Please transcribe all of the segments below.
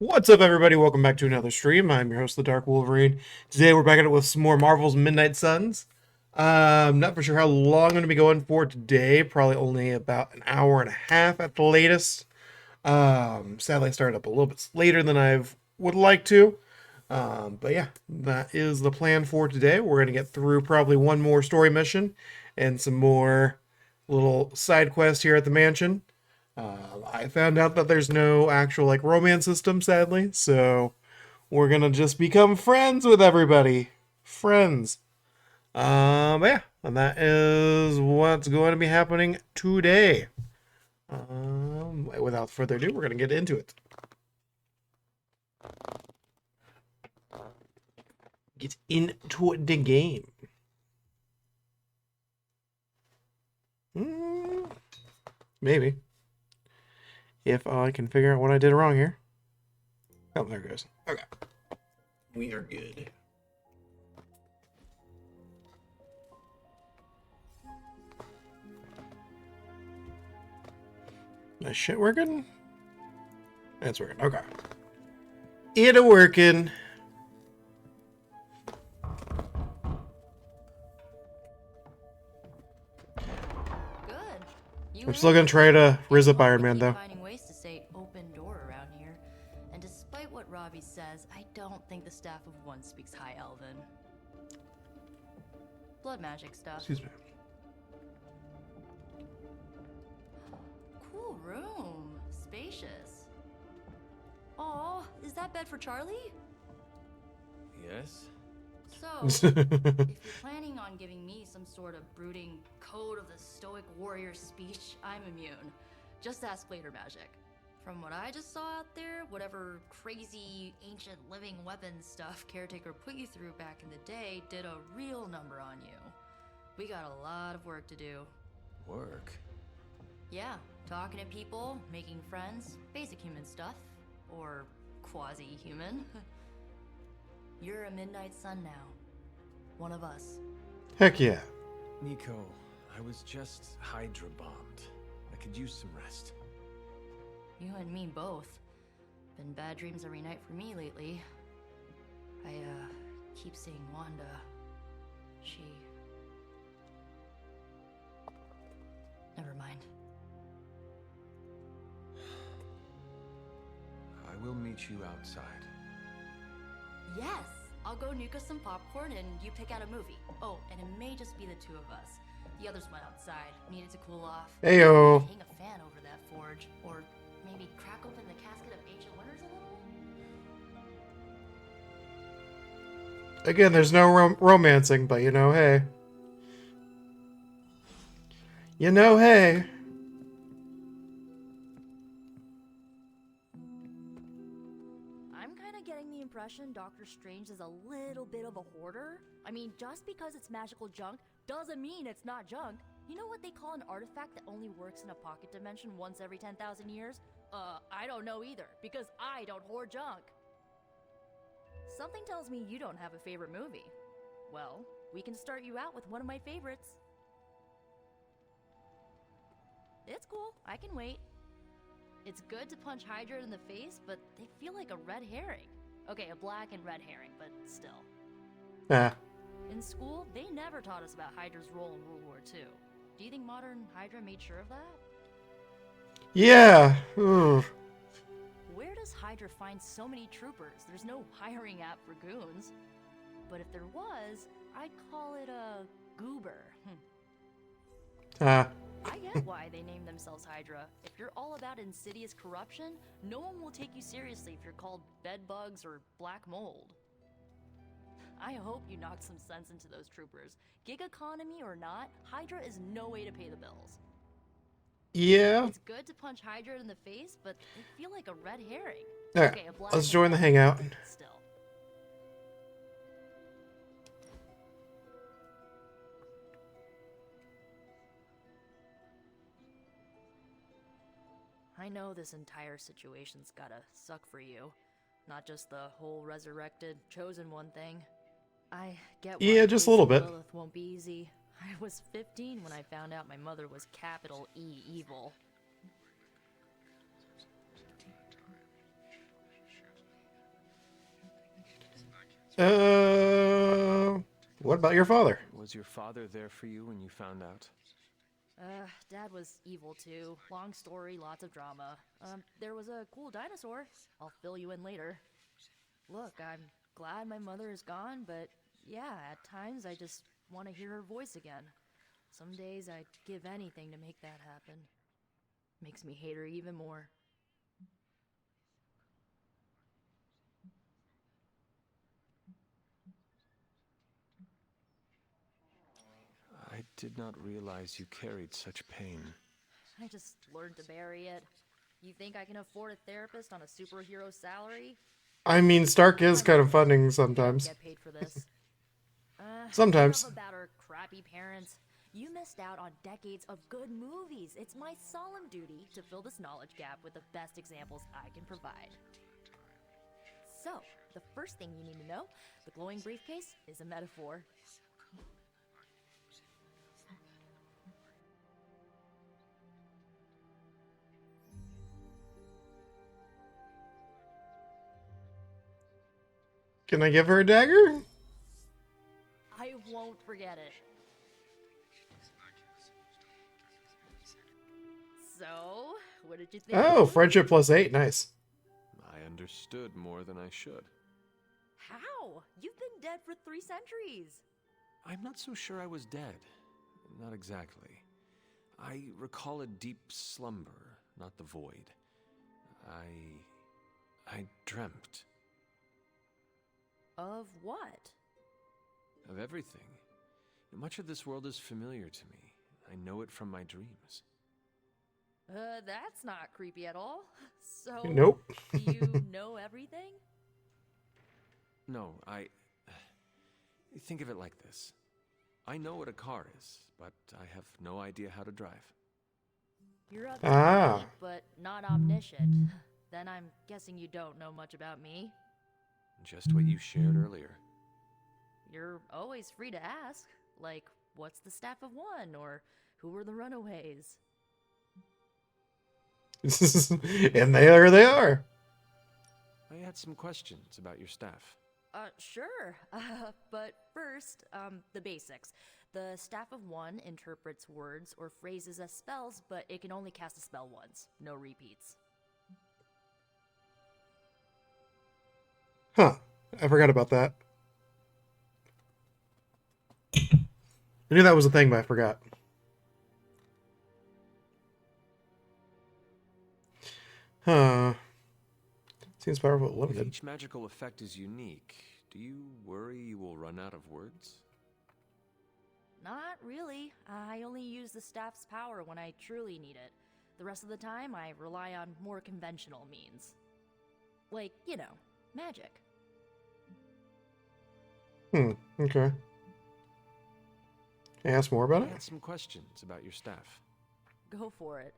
What's up, everybody? Welcome back to another stream. I'm your host, the Dark Wolverine. Today, we're back at it with some more Marvel's Midnight Suns. Not for sure how long I'm going to be going for today. Probably only about an hour and a half at the latest. Sadly, I started up a little bit later than I would like to. But yeah, that is the plan for today. We're going to get through probably one more story mission and some more little side quests here at the mansion. I found out that there's no actual like romance system, sadly, so we're gonna just become friends with everybody. Friends. But yeah, and that is what's going to be happening today. Without further ado, we're gonna get into it. Get into the game. Maybe. If I can figure out what I did wrong here. Oh, there it goes. Okay. We are good. That shit working? It's working. Okay. It working. I'm still gonna try to riz up Iron Man though. Finding ways to say open door around here, and despite what Robbie says, I don't think the staff of One speaks High Elven. Blood magic stuff. Excuse me. Cool room, spacious. Aw, is that bed for Charlie? Yes? So, if you're planning on giving me some sort of brooding code of the stoic warrior speech, I'm immune. Just ask later, Magic. From what I just saw out there, whatever crazy ancient living weapons stuff Caretaker put you through back in the day did a real number on you. We got a lot of work to do. Work? Yeah, talking to people, making friends, basic human stuff. Or quasi-human. You're a Midnight Sun now. One of us. Heck yeah. Nico, I was just Hydra bombed. I could use some rest. You and me both. Been bad dreams every night for me lately. I, keep seeing Wanda. She... Never mind. I will meet you outside. Yes! I'll go nuke us some popcorn and you pick out a movie. Oh, and it may just be the two of us. The others went outside, needed to cool off. Heyo. Hang a fan over that forge, or maybe crack open the casket of ancient wonders a little? Again, there's no romancing, but you know, hey. You know, hey. I'm kind of getting the impression Doctor Strange is a little bit of a hoarder. I mean, just because it's magical junk doesn't mean it's not junk. You know what they call an artifact that only works in a pocket dimension once every 10,000 years? I don't know either, because I don't hoard junk. Something tells me you don't have a favorite movie. Well, we can start you out with one of my favorites. It's cool, I can wait. It's good to punch Hydra in the face, but they feel like a red herring. Okay, a black and red herring, but still. Ah. In school, they never taught us about Hydra's role in World War II. Do you think modern Hydra made sure of that? Yeah. Ooh. Where does Hydra find so many troopers? There's no hiring app for goons. But if there was, I'd call it a goober. Ah. I get why they named themselves Hydra. If you're all about insidious corruption, no one will take you seriously if you're called bedbugs or black mold. I hope you knocked some sense into those troopers. Gig economy or not, Hydra is no way to pay the bills. Yeah. It's good to punch Hydra in the face, but they feel like a red herring. Alright, Okay, a black let's join the hangout. Still. I know this entire situation's gotta suck for you. Not just the whole resurrected, chosen one thing. I get why Yeah, just a little bit. Lilith won't be easy. I was 15 when I found out my mother was capital E evil. What about your father? Was your father there for you when you found out? Dad was evil too. Long story, lots of drama. There was a cool dinosaur. I'll fill you in later. Look, I'm glad my mother is gone, but yeah, at times I just want to hear her voice again. Some days I'd give anything to make that happen. Makes me hate her even more. I did not realize you carried such pain. I just learned to bury it. You think I can afford a therapist on a superhero salary? I mean, Stark is I'm kind of kidding. funding We don't sometimes. get paid for this. Sometimes. Enough about our crappy parents. You missed out on decades of good movies. It's my solemn duty to fill this knowledge gap with the best examples I can provide. So, the first thing you need to know, the glowing briefcase is a metaphor. Can I give her a dagger? I won't forget it. So, what did you think? Oh, friendship +8. Nice. I understood more than I should. How? You've been dead for 3 centuries. I'm not so sure I was dead. Not exactly. I recall a deep slumber, not the void. I dreamt Of what? of everything. Much of this world is familiar to me. I know it from my dreams. That's not creepy at all. So, Nope. do you know everything? No, think of it like this. I know what a car is, but I have no idea how to drive. You're up to Ah. date, but not omniscient. Then I'm guessing you don't know much about me. Just what you shared earlier. You're always free to ask, like, what's the Staff of One, or who were the Runaways? And there they are. I had some questions about your staff. Sure. But first, the basics. The Staff of One interprets words or phrases as spells, but it can only cast a spell once. No repeats. Huh. I forgot about that. I knew that was a thing, but I forgot. Huh. Seems powerful but If limited. each magical effect is unique, do you worry you will run out of words? Not really. I only use the staff's power when I truly need it. The rest of the time, I rely on more conventional means. Like, you know, magic. Okay. Can I ask more about I it? had some questions about your staff. Go for it.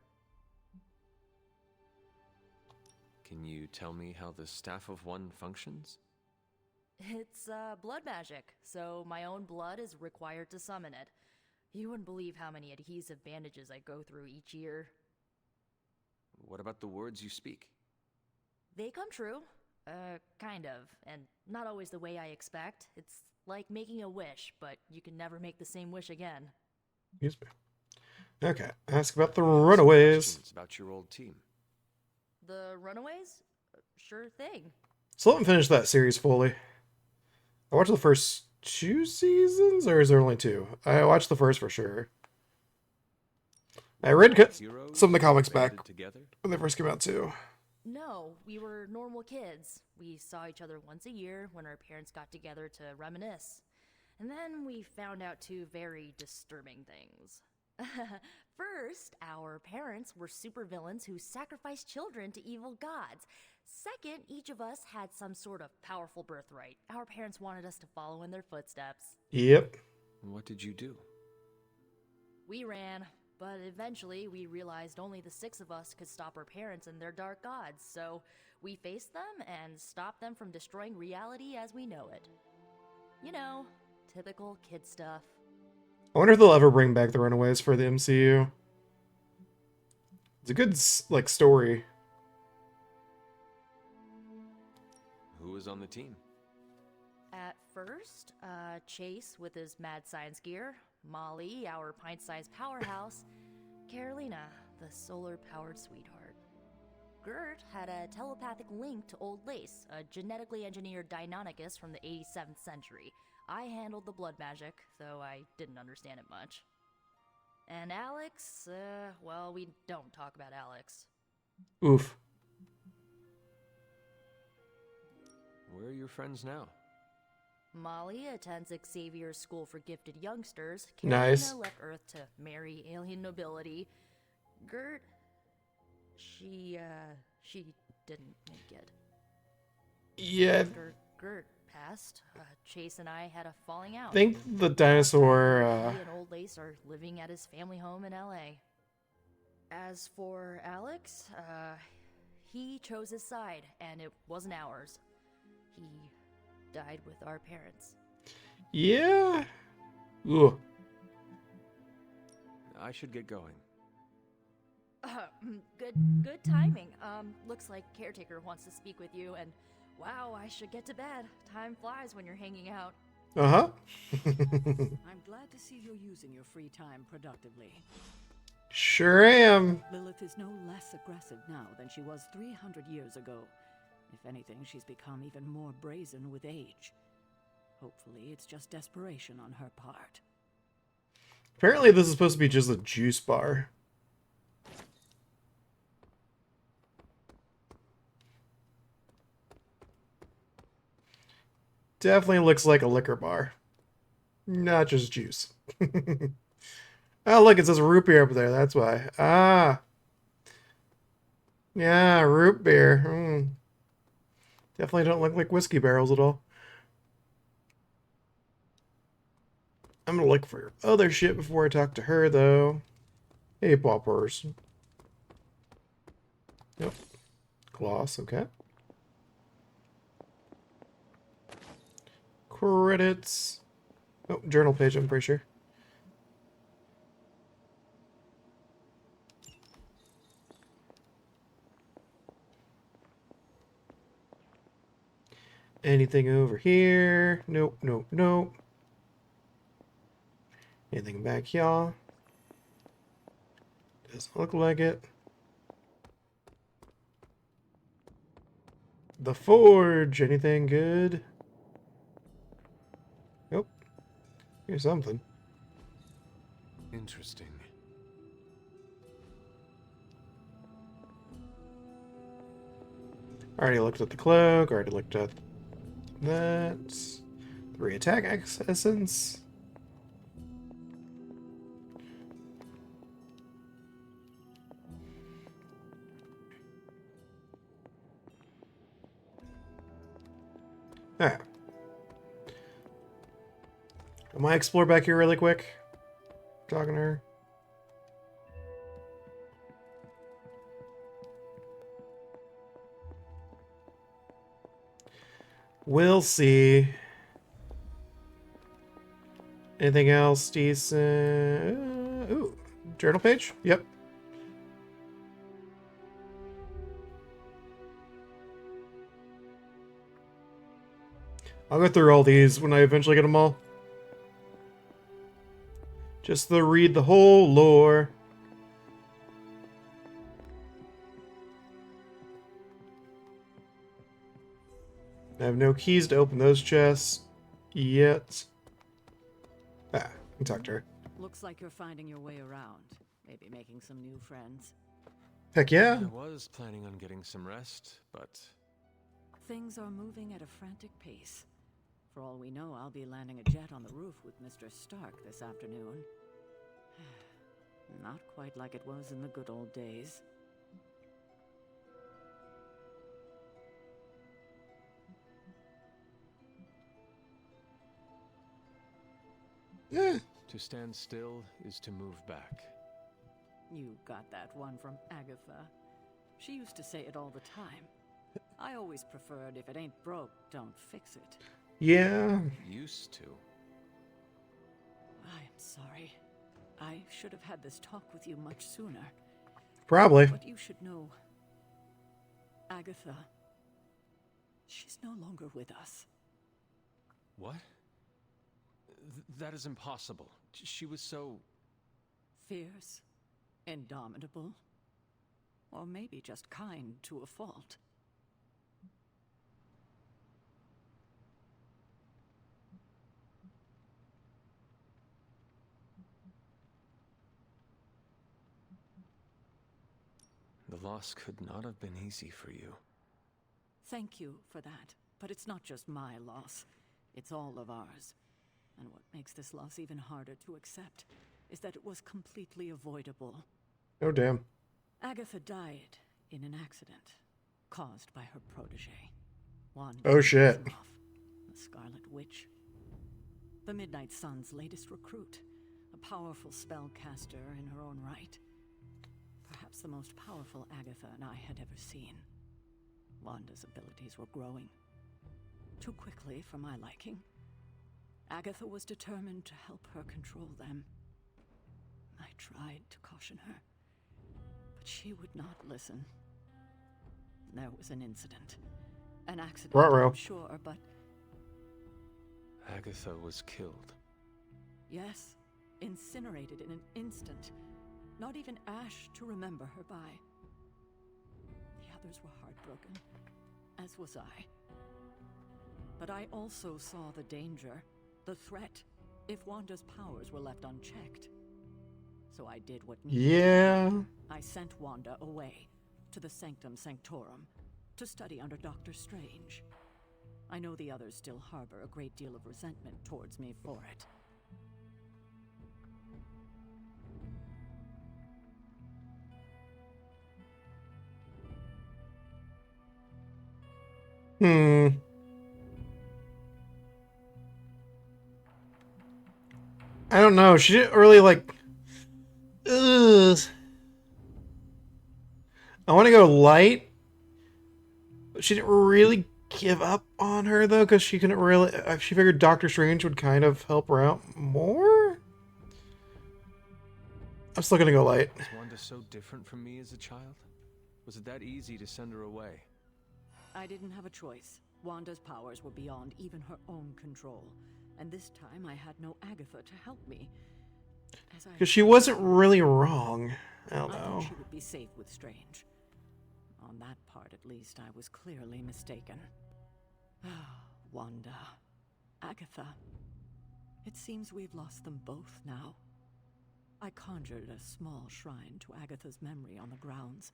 Can you tell me how the Staff of One functions? It's, blood magic, so my own blood is required to summon it. You wouldn't believe how many adhesive bandages I go through each year. What about the words you speak? They come true. Kind of, and not always the way I expect. It's like making a wish, but you can never make the same wish again. Excuse me. Okay. Ask about the I had some Runaways. questions about your old team. The Runaways? Sure thing. Still haven't finished that series fully. I watched the first 2 seasons, or is there only 2? I watched the first for sure. I read Heroes some of the comics banded back together? when they first came out too. No, we were normal kids. We saw each other once a year when our parents got together to reminisce. And then we found out 2 very disturbing things. First, our parents were supervillains who sacrificed children to evil gods. Second, each of us had some sort of powerful birthright. Our parents wanted us to follow in their footsteps. Yep. What did you do? We ran, but eventually we realized only the 6 of us could stop our parents and their dark gods, so we faced them and stopped them from destroying reality as we know it. You know, typical kid stuff. I wonder if they'll ever bring back the Runaways for the MCU. It's a good like story. Who was on the team? At first, Chase with his mad science gear, Molly, our pint-sized powerhouse, Carolina, the solar-powered sweetheart. Gert had a telepathic link to Old Lace, a genetically engineered Deinonychus from the 87th century. I handled the blood magic, though I didn't understand it much. And Alex, well, we don't talk about Alex. Oof. Where are your friends now? Molly attends Xavier's School for Gifted Youngsters. Nice. Carolina left Earth to marry alien nobility. Gert, she didn't make it. Yeah, After Gert passed, Chase and I had a falling out. I think the dinosaur. He and Old Lace are living at his family home in LA. As for Alex, he chose his side, and it wasn't ours. He died with our parents. Yeah. Ooh. I should get going. Good timing. Looks like Caretaker wants to speak with you, and wow, I should get to bed. Time flies when you're hanging out. Uh-huh. I'm glad to see you're using your free time productively. Sure am. Lilith is no less aggressive now than she was 300 years ago. If anything, she's become even more brazen with age. Hopefully, it's just desperation on her part. Apparently this is supposed to be just a juice bar. Definitely looks like a liquor bar. Not just juice. Oh, look, it says root beer up there. That's why. Ah. Yeah, root beer. Definitely don't look like whiskey barrels at all. I'm gonna look for other shit before I talk to her, though. Hey, poppers. Yep. Gloss, okay. Credits. Oh, journal page, I'm pretty sure. Anything over here? Nope, nope, nope. Anything back here? Doesn't look like it. The forge. Anything good? Nope. Here's something. Interesting. Already looked at the cloak. Already looked at that. 3 attack essence. Alright. I might explore back here really quick. Talking to her. We'll see. Anything else decent? Ooh, journal page? Yep. I'll go through all these when I eventually get them all. Just to read the whole lore. I have no keys to open those chests yet. Ah, I can talk to her. Looks like you're finding your way around. Maybe making some new friends. Heck yeah. I was planning on getting some rest, but Things are moving at a frantic pace. For all we know, I'll be landing a jet on the roof with Mr. Stark this afternoon. Not quite like it was in the good old days. Eh, to stand still is to move back. You got that one from Agatha. She used to say it all the time. I always preferred if it ain't broke, don't fix it. yeah. Used to. I am sorry. I should have had this talk with you much sooner. Probably. But you should know, Agatha, she's no longer with us. What? That is impossible. She was so... Fierce, indomitable, or maybe just kind to a fault. The loss could not have been easy for you. Thank you for that, but it's not just my loss. It's all of ours. And what makes this loss even harder to accept is that it was completely avoidable. Oh, damn. Agatha died in an accident caused by her protege, Wanda Oh, shit. Maximoff, the Scarlet Witch. The Midnight Sun's latest recruit, a powerful spellcaster in her own right. Perhaps the most powerful Agatha and I had ever seen. Wanda's abilities were growing. Too quickly for my liking. Agatha was determined to help her control them. I tried to caution her, but she would not listen. There was an incident. An accident, Ruh-roh. I'm sure, but Agatha was killed. yes, incinerated in an instant. Not even ash to remember her by. The others were heartbroken, as was I. But I also saw the danger, the threat, if Wanda's powers were left unchecked. So I did what needed to be Yeah. done. I sent Wanda away, to the Sanctum Sanctorum, to study under Doctor Strange. I know the others still harbor a great deal of resentment towards me for it. I don't know. She didn't really like. Ugh. I want to go light. But she didn't really give up on her though, because she couldn't really. She figured Doctor Strange would kind of help her out more. I'm still gonna go light. Was Wanda so different from me as a child? Was it that easy to send her away? I didn't have a choice. Wanda's powers were beyond even her own control. And this time I had no Agatha to help me. Because she wasn't really wrong. I don't I know. thought she would be safe with Strange. On that part, at least, I was clearly mistaken. Wanda. Agatha. It seems we've lost them both now. I conjured a small shrine to Agatha's memory on the grounds,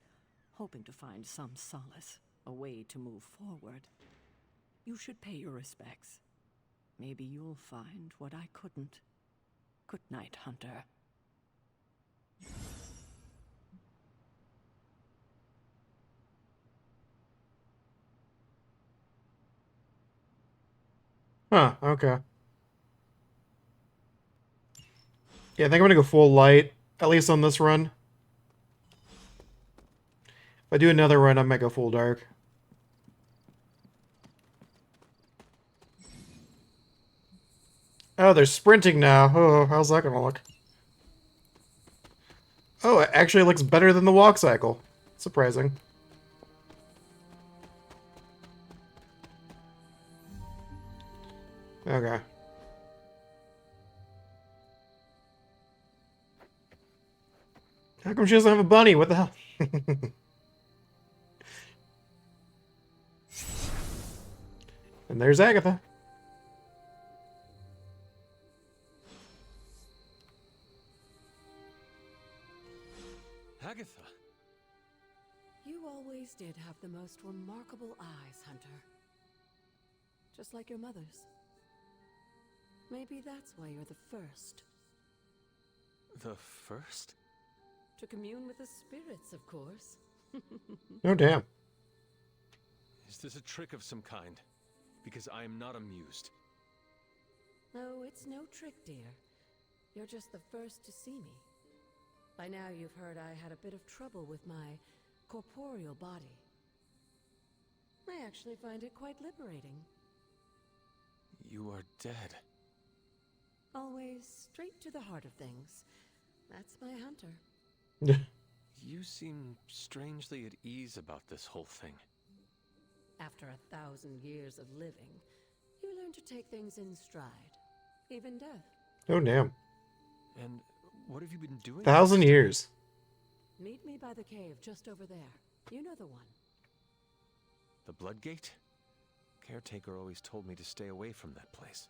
hoping to find some solace, a way to move forward. You should pay your respects. Maybe you'll find what I couldn't. Good night, Hunter. Huh, okay. Yeah, I think I'm gonna go full light, at least on this run. If I do another run, I might go full dark. Oh, they're sprinting now. Oh, how's that gonna look? Oh, it actually looks better than the walk cycle. Surprising. Okay. How come she doesn't have a bunny? What the hell? And there's Agatha. Agatha! You always did have the most remarkable eyes, Hunter. Just like your mother's. Maybe that's why you're the first. The first? To commune with the spirits, of course. Oh, damn. Is this a trick of some kind? Because I am not amused. No, it's no trick, dear. You're just the first to see me. By now you've heard I had a bit of trouble with my corporeal body. I actually find it quite liberating. You are dead. Always straight to the heart of things. That's my Hunter. You seem strangely at ease about this whole thing. After 1,000 years of living, You learn to take things in stride, even death. Oh, damn. And what have you been doing? 1,000 years. Meet me by the cave just over there. You know the one. The Bloodgate? Caretaker always told me to stay away from that place.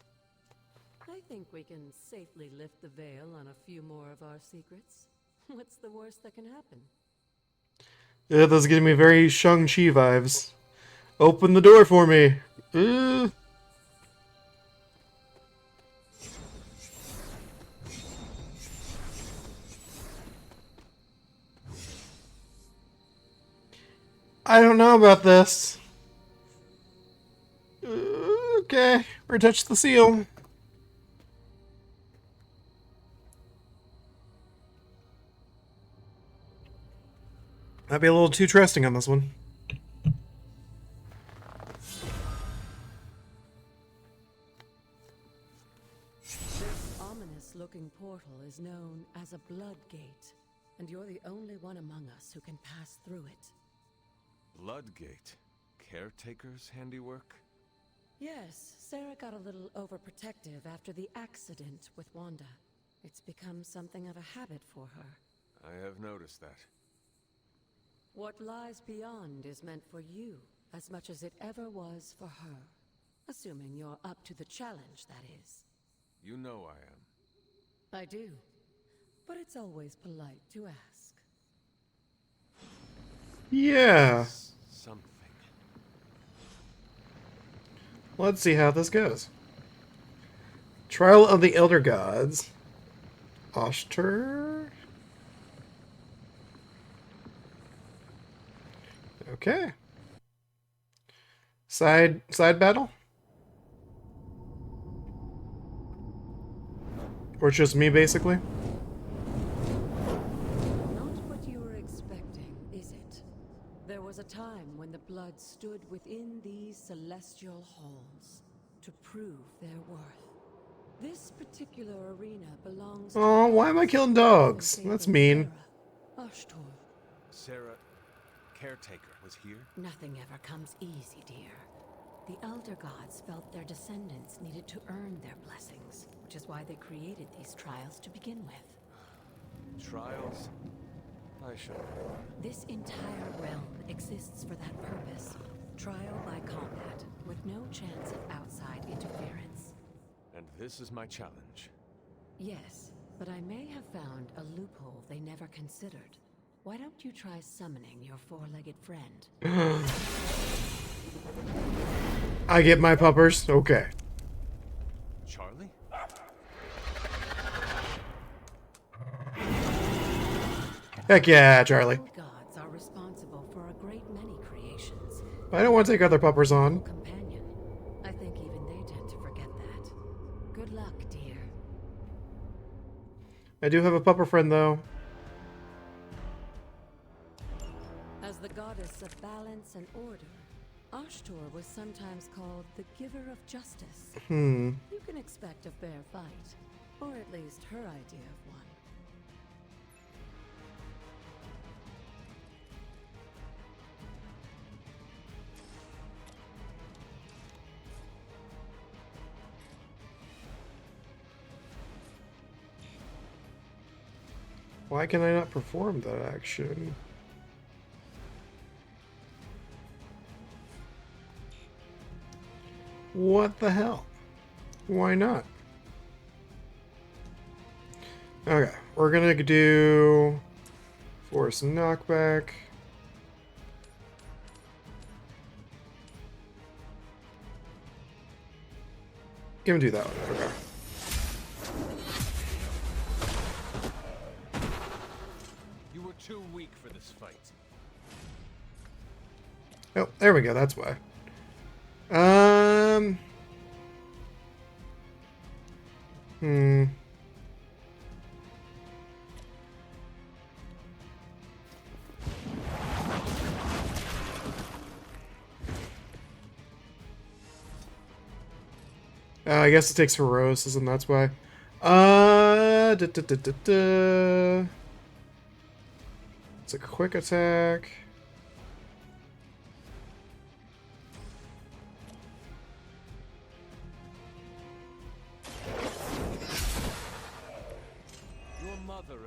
I think we can safely lift the veil on a few more of our secrets. What's the worst that can happen? Yeah, this is giving me very Shang-Chi vibes. Open the door for me. I don't know about this. Okay, we're touch the seal. Might be a little too trusting on this one. This ominous-looking portal is known as a blood gate, and you're the only one among us who can pass through it. Bloodgate? Caretaker's handiwork? Yes, Sarah got a little overprotective after the accident with Wanda. It's become something of a habit for her. I have noticed that. What lies beyond is meant for you, as much as it ever was for her. Assuming you're up to the challenge, that is. You know I am. I do. But it's always polite to ask. Yeah. Something. Let's see how this goes. Trial of the Elder Gods. Oshtur. Okay. Side battle? Or it's just me, basically? Not what you were expecting, is it? There was a time when the blood stood within these celestial halls to prove their worth. This particular arena belongs to Oh, why am I killing dogs? That's mean. Ashtor. Sarah, Caretaker, was here? Nothing ever comes easy, dear. The Elder Gods felt their descendants needed to earn their blessings, which is why they created these trials to begin with. Trials? I shall. This entire realm exists for that purpose. Trial by combat, with no chance of outside interference. And this is my challenge. Yes, but I may have found a loophole they never considered. Why don't you try summoning your four-legged friend? I get my puppers. Okay. Charlie? Heck yeah, Charlie. Old gods are responsible for a great many creations. I don't want to take other puppers on. Companion. I think even they tend to forget that. Good luck, dear. I do have a pupper friend, though. As the goddess of balance and order, Ashtor was sometimes called the giver of justice. You can expect a fair fight, or at least her idea of one. Why can I not perform that action? What the hell? Why not? Okay, we're gonna do force knockback. Gonna do that one. Okay. You were too weak for this fight. Oh, there we go. That's why. Hmm. I guess it takes Heroism, that's why. It's a quick attack.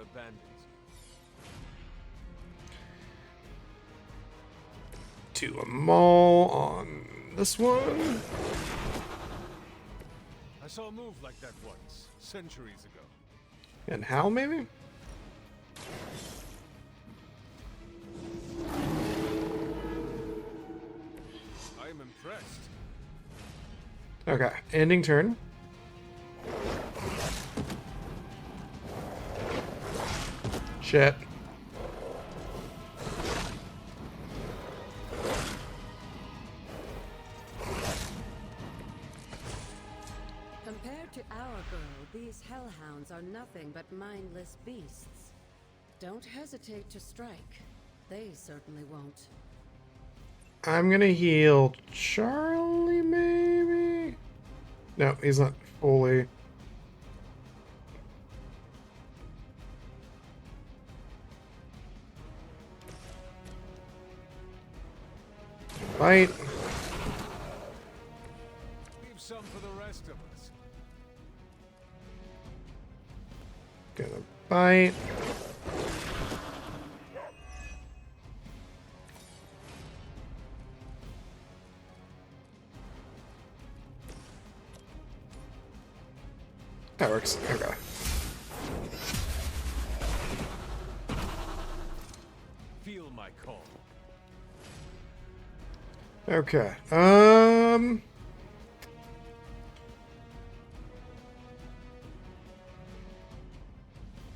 abandons you. To a mall on this one. I saw a move like that once, centuries ago. And Hal, maybe? I am impressed. Okay, ending turn. Shit. Compared to our girl, these hellhounds are nothing but mindless beasts. Don't hesitate to strike. They certainly won't. I'm gonna heal Charlie, maybe? No, he's not fully. Bite. Leave some for the rest of us. Gonna bite. That works. Okay. Feel my call. Okay.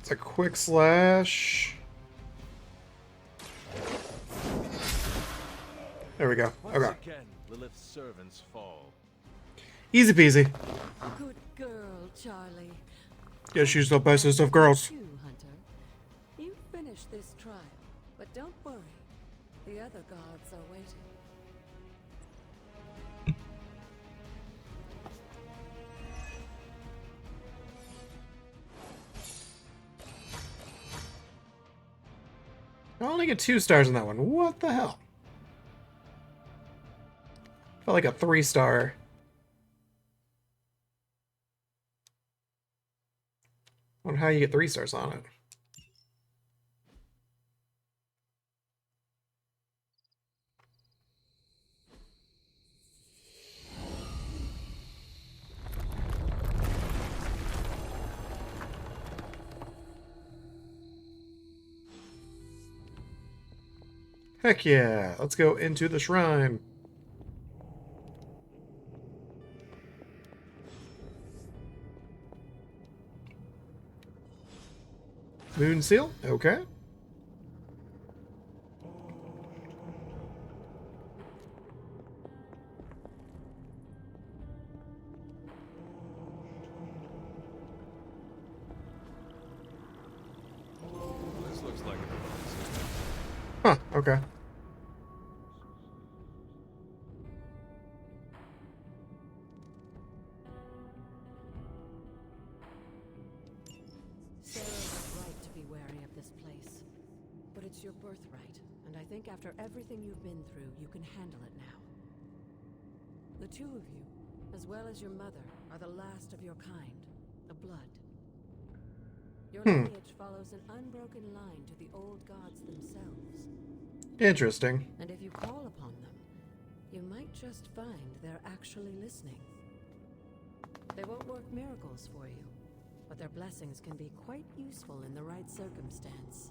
It's a quick slash. There we go. Once Okay. again, Lilith's servants fall. Easy peasy. Good girl, Charlie. Yeah, she's the bestest of girls. You, Hunter. You finished this trial, but don't worry. The other gods are waiting. I only get 2 stars on that one. What the hell? Felt like a 3-star. Wonder how you get 3 stars on it. Heck yeah, let's go into the shrine. Moon seal, okay. This looks like an emergency. Huh, okay. Sarah was right to be wary of this place. But it's your birthright, and I think after everything you've been through, you can handle it now. The two of you, as well as your mother, are the last of your kind, the Blood. Your lineage follows an unbroken line to the old gods themselves. Interesting. And if you call upon them, you might just find they're actually listening. They won't work miracles for you, but their blessings can be quite useful in the right circumstance.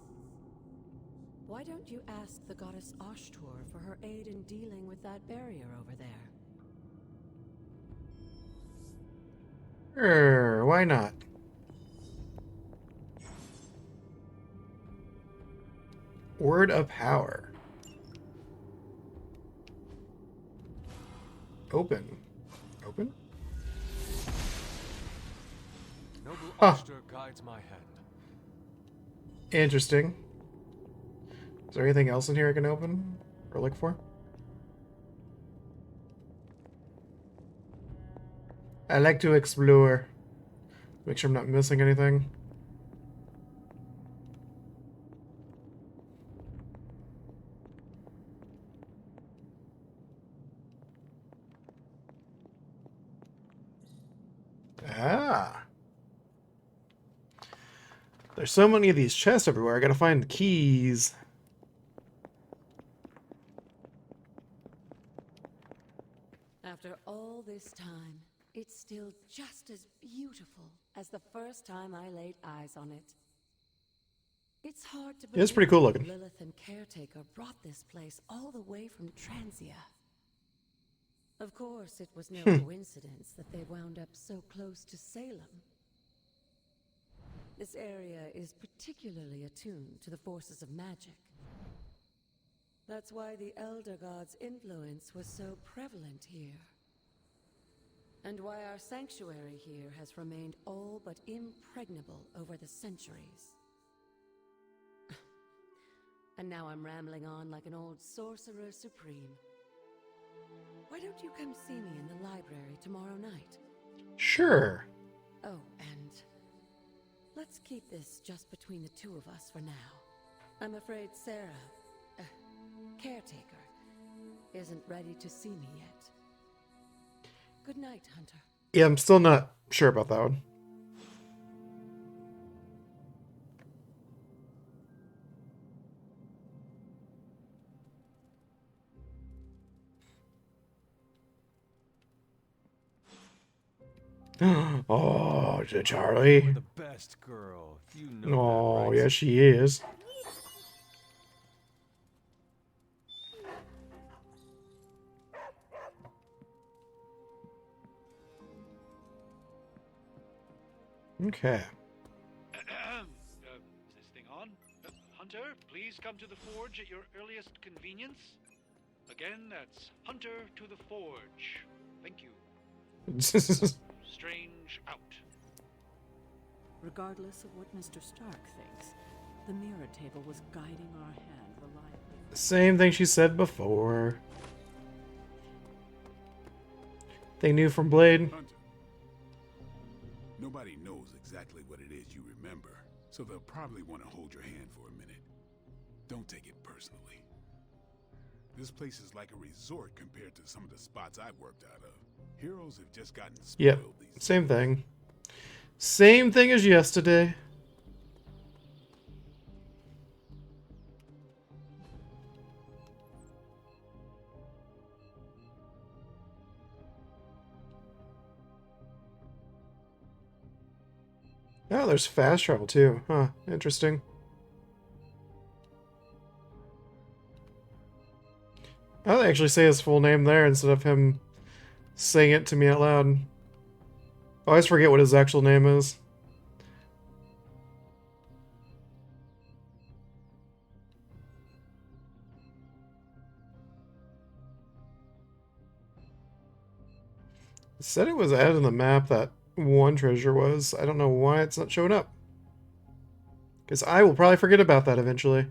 Why don't you ask the goddess Ashtur for her aid in dealing with that barrier over there? Sure, why not? Word of power. Open. Open? Noble Huh. Ashtur guides my hand. Interesting. Is there anything else in here I can open or look for? I like to explore. Make sure I'm not missing anything. Ah. The there's so many of these chests everywhere. I gotta find the keys. After all this time, it's still just as beautiful as the first time I laid eyes on it. It's hard to believe It's pretty cool looking. Lilith and Caretaker brought this place all the way from Transia. Of course, it was no coincidence that they wound up so close to Salem. This area is particularly attuned to the forces of magic. That's why the Elder God's influence was so prevalent here. And why our sanctuary here has remained all but impregnable over the centuries. And now I'm rambling on like an old sorcerer supreme. Why don't you come see me in the library tomorrow night? Sure. Oh, and let's keep this just between the two of us for now. I'm afraid Sarah, Caretaker, isn't ready to see me yet. Good night, Hunter. Yeah, I'm still not sure about that one. Oh, Charlie. You're the best girl. You know Oh, that, right? yes, she is. Okay. Is this thing on? Hunter, please come to the forge at your earliest convenience. Again, that's Hunter to the forge. Thank you. Strange out. Regardless of what Mr. Stark thinks, the mirror table was guiding our hand reliably. Same thing she said before. They knew from Blade. Hunter, nobody knows exactly what it is you remember, so they'll probably want to hold your hand for a minute. Don't take it personally. This place is like a resort compared to some of the spots I've worked out of. Heroes have just gotten spoiled Yep, these same thing. Same thing as yesterday. Oh, there's fast travel too. Huh, interesting. I'll actually say his full name there instead of him saying it to me out loud. I always forget what his actual name is. It said it was added in the map that one treasure was. I don't know why it's not showing up. Because I will probably forget about that eventually.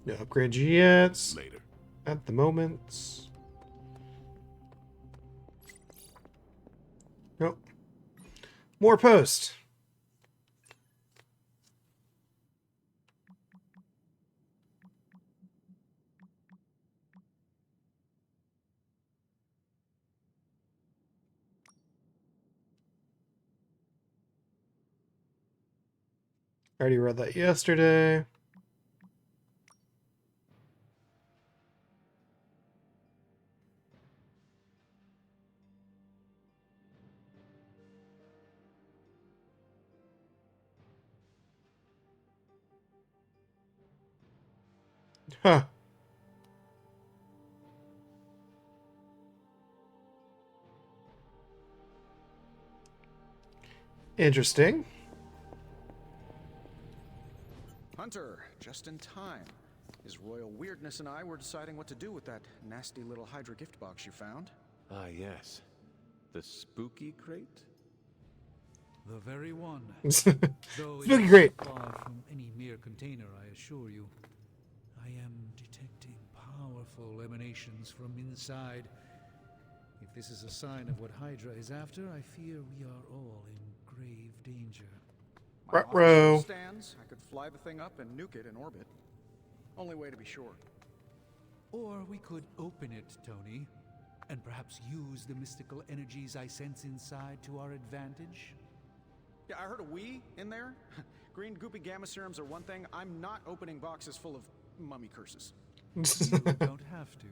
No upgrades yet. later. At the moment. Nope. More post. Already read that yesterday. Huh. Interesting. Hunter, just in time. His royal weirdness and I were deciding what to do with that nasty little Hydra gift box you found. Ah, yes. The spooky crate? The very one. Though it Spooky is crate. far from any mere container, I assure you. I am detecting powerful emanations from inside. If this is a sign of what Hydra is after, I fear we are all in grave danger. My Ruh-roh. offer stands. I could fly the thing up and nuke it in orbit. Only way to be sure. Or we could open it, Tony, and perhaps use the mystical energies I sense inside to our advantage. Yeah, I heard a we in there. Green goopy gamma serums are one thing. I'm not opening boxes full of mummy curses. You don't have to.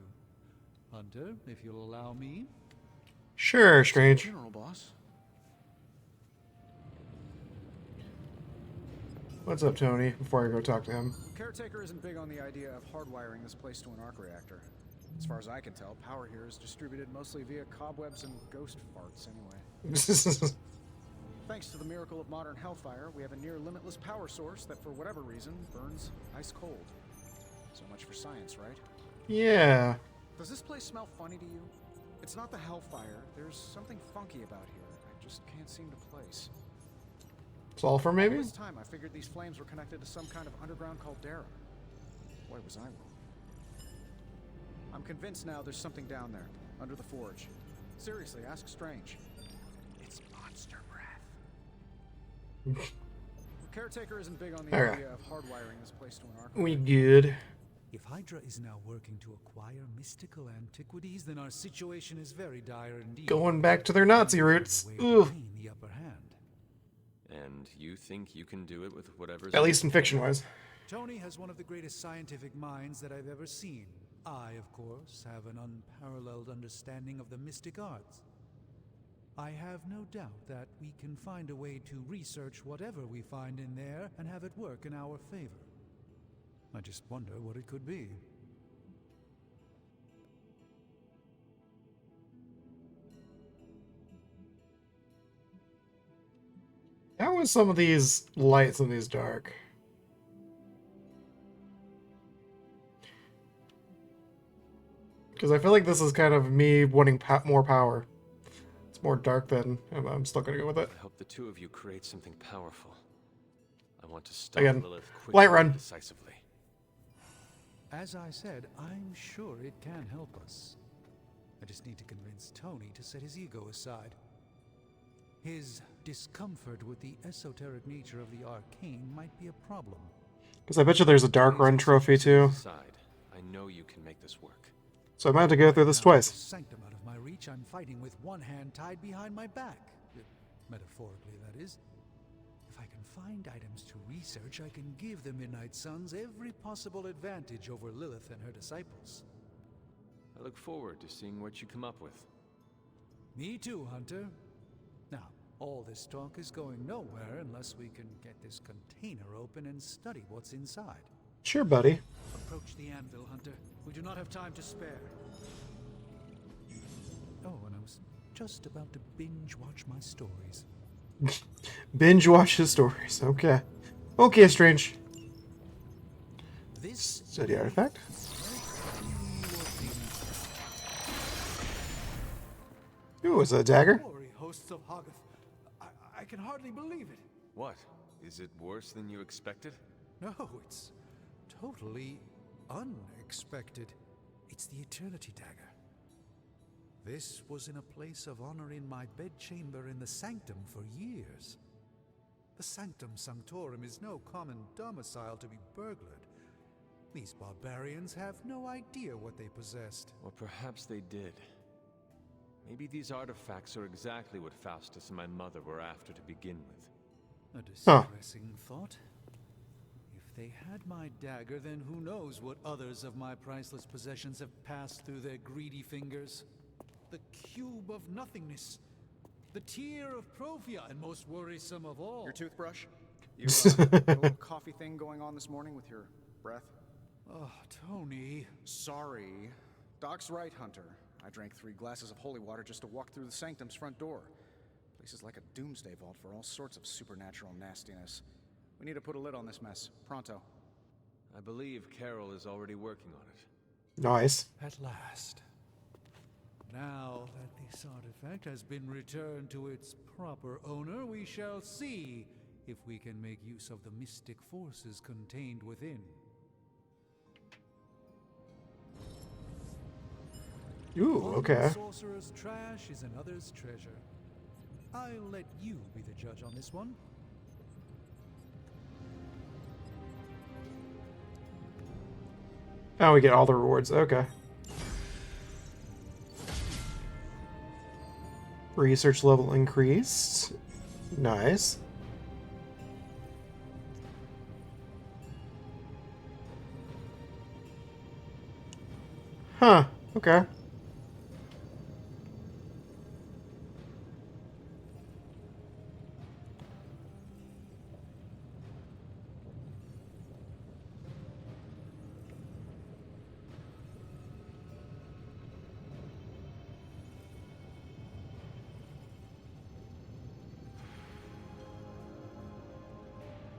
Hunter, if you'll allow me. Sure, Strange. General boss. What's up, Tony? Before I go talk to him. Caretaker isn't big on the idea of hardwiring this place to an arc reactor. As far as I can tell, power here is distributed mostly via cobwebs and ghost farts anyway. Thanks to the miracle of modern hellfire, we have a near limitless power source that for whatever reason burns ice cold. So much for science, right? Yeah. Does this place smell funny to you? It's not the hellfire. There's something funky about here. I just can't seem to place. Sulfur, maybe? This time I figured these flames were connected to some kind of underground caldera. Boy, was I wrong. I'm convinced now there's something down there, under the forge. Seriously, ask Strange. It's monster breath. The caretaker isn't big on the Okay. idea of hardwiring this place to an arc. We good. If Hydra is now working to acquire mystical antiquities, then our situation is very dire indeed. Going back to their Nazi roots. Way to Ooh. gain the upper hand. And you think you can do it with whatever's... At least in fiction-wise. Tony has one of the greatest scientific minds that I've ever seen. I, of course, have an unparalleled understanding of the mystic arts. I have no doubt that we can find a way to research whatever we find in there and have it work in our favor. I just wonder what it could be. How is some of these light, some of these dark? Because I feel like this is kind of me wanting more power. It's more dark than... I'm still going to go with it. I hope the two of you create something powerful. I want to stop Again, Lilith quickly light run. and decisively. As I said, I'm sure it can help us. I just need to convince Tony to set his ego aside. His discomfort with the esoteric nature of the arcane might be a problem. Because I bet you there's a dark run trophy too. Side, I know you can make this work. So I might have to go through this Now, with twice. the sanctum out of my reach, I'm fighting with one hand tied behind my back. Metaphorically, that is. If I can find items to research, I can give the Midnight Suns every possible advantage over Lilith and her disciples. I look forward to seeing what you come up with. Me too, Hunter. Now, all this talk is going nowhere unless we can get this container open and study what's inside. Sure, buddy. Approach the anvil, Hunter. We do not have time to spare. Oh, and I was just about to binge watch my stories. Binge watch his stories. Okay. Okay, Strange. This Study artifact. Ooh, is that a dagger? glory, hosts of Hoggoth. I can hardly believe it. What? Is it worse than you expected? No, it's totally unexpected. It's the Eternity Dagger. This was in a place of honor in my bedchamber in the Sanctum for years. The Sanctum Sanctorum is no common domicile to be burglared. These barbarians have no idea what they possessed. Or perhaps they did. Maybe these artifacts are exactly what Faustus and my mother were after to begin with. A distressing thought. If they had my dagger, then who knows what others of my priceless possessions have passed through their greedy fingers. The cube of nothingness. The tear of Profia, and most worrisome of all. Your toothbrush? You a little coffee thing going on this morning with your breath? Oh, Tony. Sorry. Doc's right, Hunter. I drank 3 glasses of holy water just to walk through the Sanctum's front door. Place is like a doomsday vault for all sorts of supernatural nastiness. We need to put a lid on this mess. Pronto. I believe Carol is already working on it. Nice. At last. Now that this artifact has been returned to its proper owner, we shall see if we can make use of the mystic forces contained within. Ooh, One okay. sorcerer's trash is another's treasure. I'll let you be the judge on this one. Oh, we get all the rewards. Okay. Research level increased. Nice. Huh. Okay.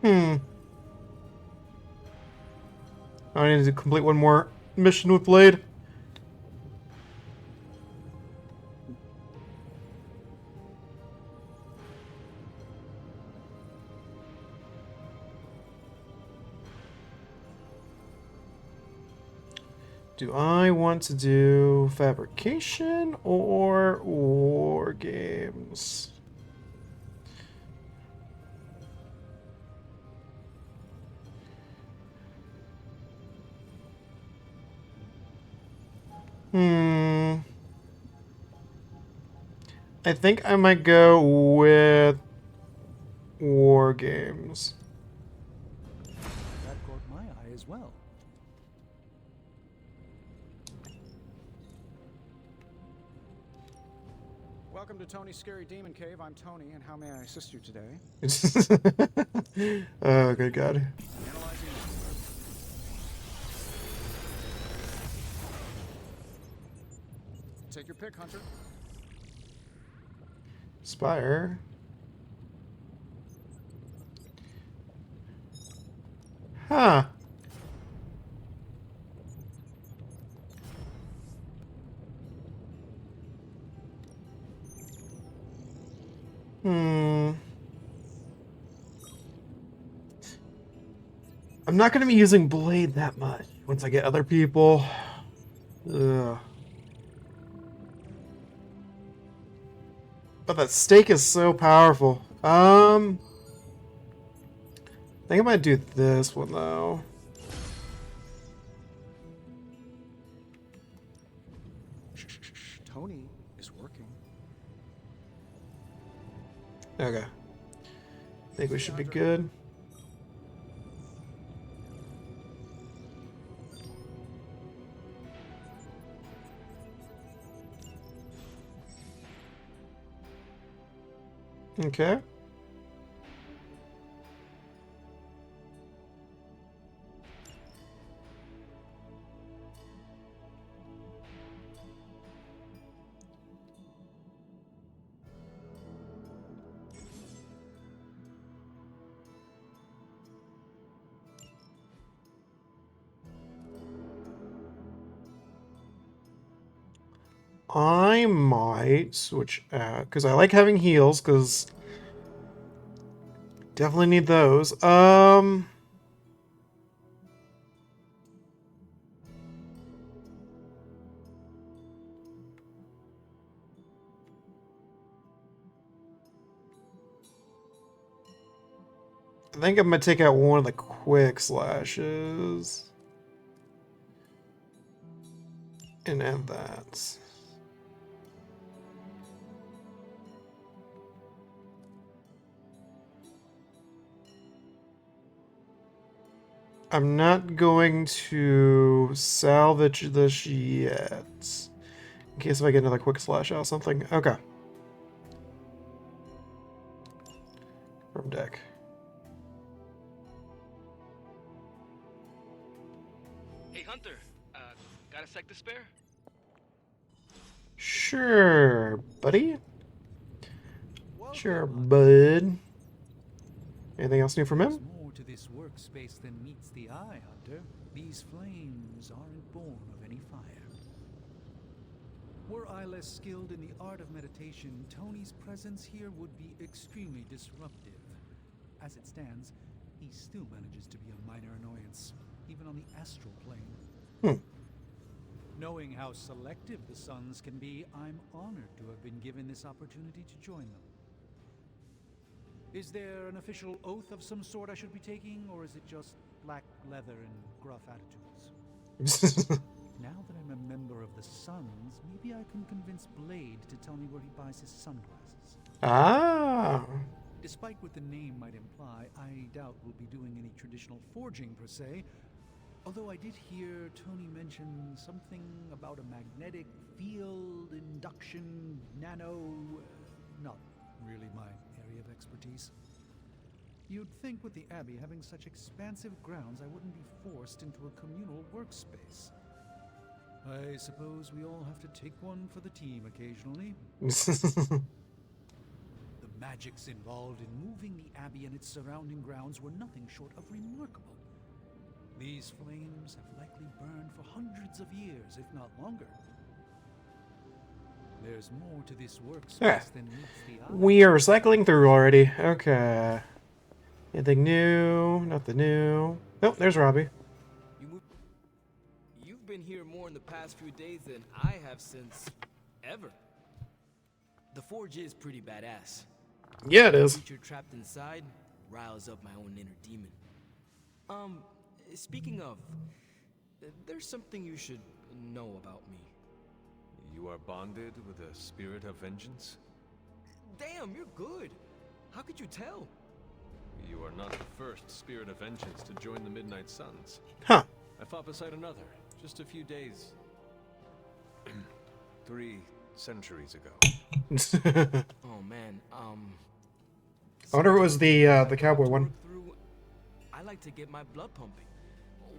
Hmm. I need to complete one more mission with Blade. Do I want to do fabrication or war games? Hmm. I think I might go with war games. That caught my eye as well. Welcome to Tony's Scary Demon Cave. I'm Tony, and how may I assist you today? Oh, good God. Analyzing. Take your pick, Hunter. Spire. Huh. Hmm. I'm not going to be using Blade that much once I get other people. Ugh. But that stake is so powerful. I think I might do this one though. Shh. Tony is working. Okay. I think we should be good. Okay. I might switch out because I like having heals because definitely need those. I think I'm gonna take out one of the quick slashes and add that. I'm not going to salvage this yet. In case if I get another quick slash out something. Okay. From deck. Hey Hunter, got a sec to spare? Sure, buddy. Sure, bud. Anything else new from There's him? more to this workspace than meets the eye, Hunter. These flames aren't born of any fire. Were I less skilled in the art of meditation, Tony's presence here would be extremely disruptive. As it stands, he still manages to be a minor annoyance, even on the astral plane. Knowing how selective the Suns can be, I'm honored to have been given this opportunity to join them. Is there an official oath of some sort I should be taking, or is it just black leather and gruff attitudes? Now that I'm a member of the Suns, maybe I can convince Blade to tell me where he buys his sunglasses. Ah. Despite what the name might imply, I doubt we'll be doing any traditional forging per se. Although I did hear Tony mention something about a magnetic field induction nano... not really my area of expertise. You'd think with the Abbey having such expansive grounds, I wouldn't be forced into a communal workspace. I suppose we all have to take one for the team occasionally. The magics involved in moving the Abbey and its surrounding grounds were nothing short of remarkable. These flames have likely burned for hundreds of years, if not longer. There's more to this workspace Yeah. than meets the eye. We are cycling through already. Okay. Anything new? Nothing new. Nope, there's Robbie. You've been here more in the past few days than I have since ever. The forge is pretty badass. Yeah, it is. The creature trapped inside riles up my own inner demon. Speaking of, there's something you should know about me. You are bonded with a spirit of vengeance? Damn, you're good. How could you tell? You are not the first spirit of vengeance to join the Midnight Suns. Huh. I fought beside another, just a few days. 3 centuries ago. Oh man, I wonder if it was the cowboy one. I like to get my blood pumping.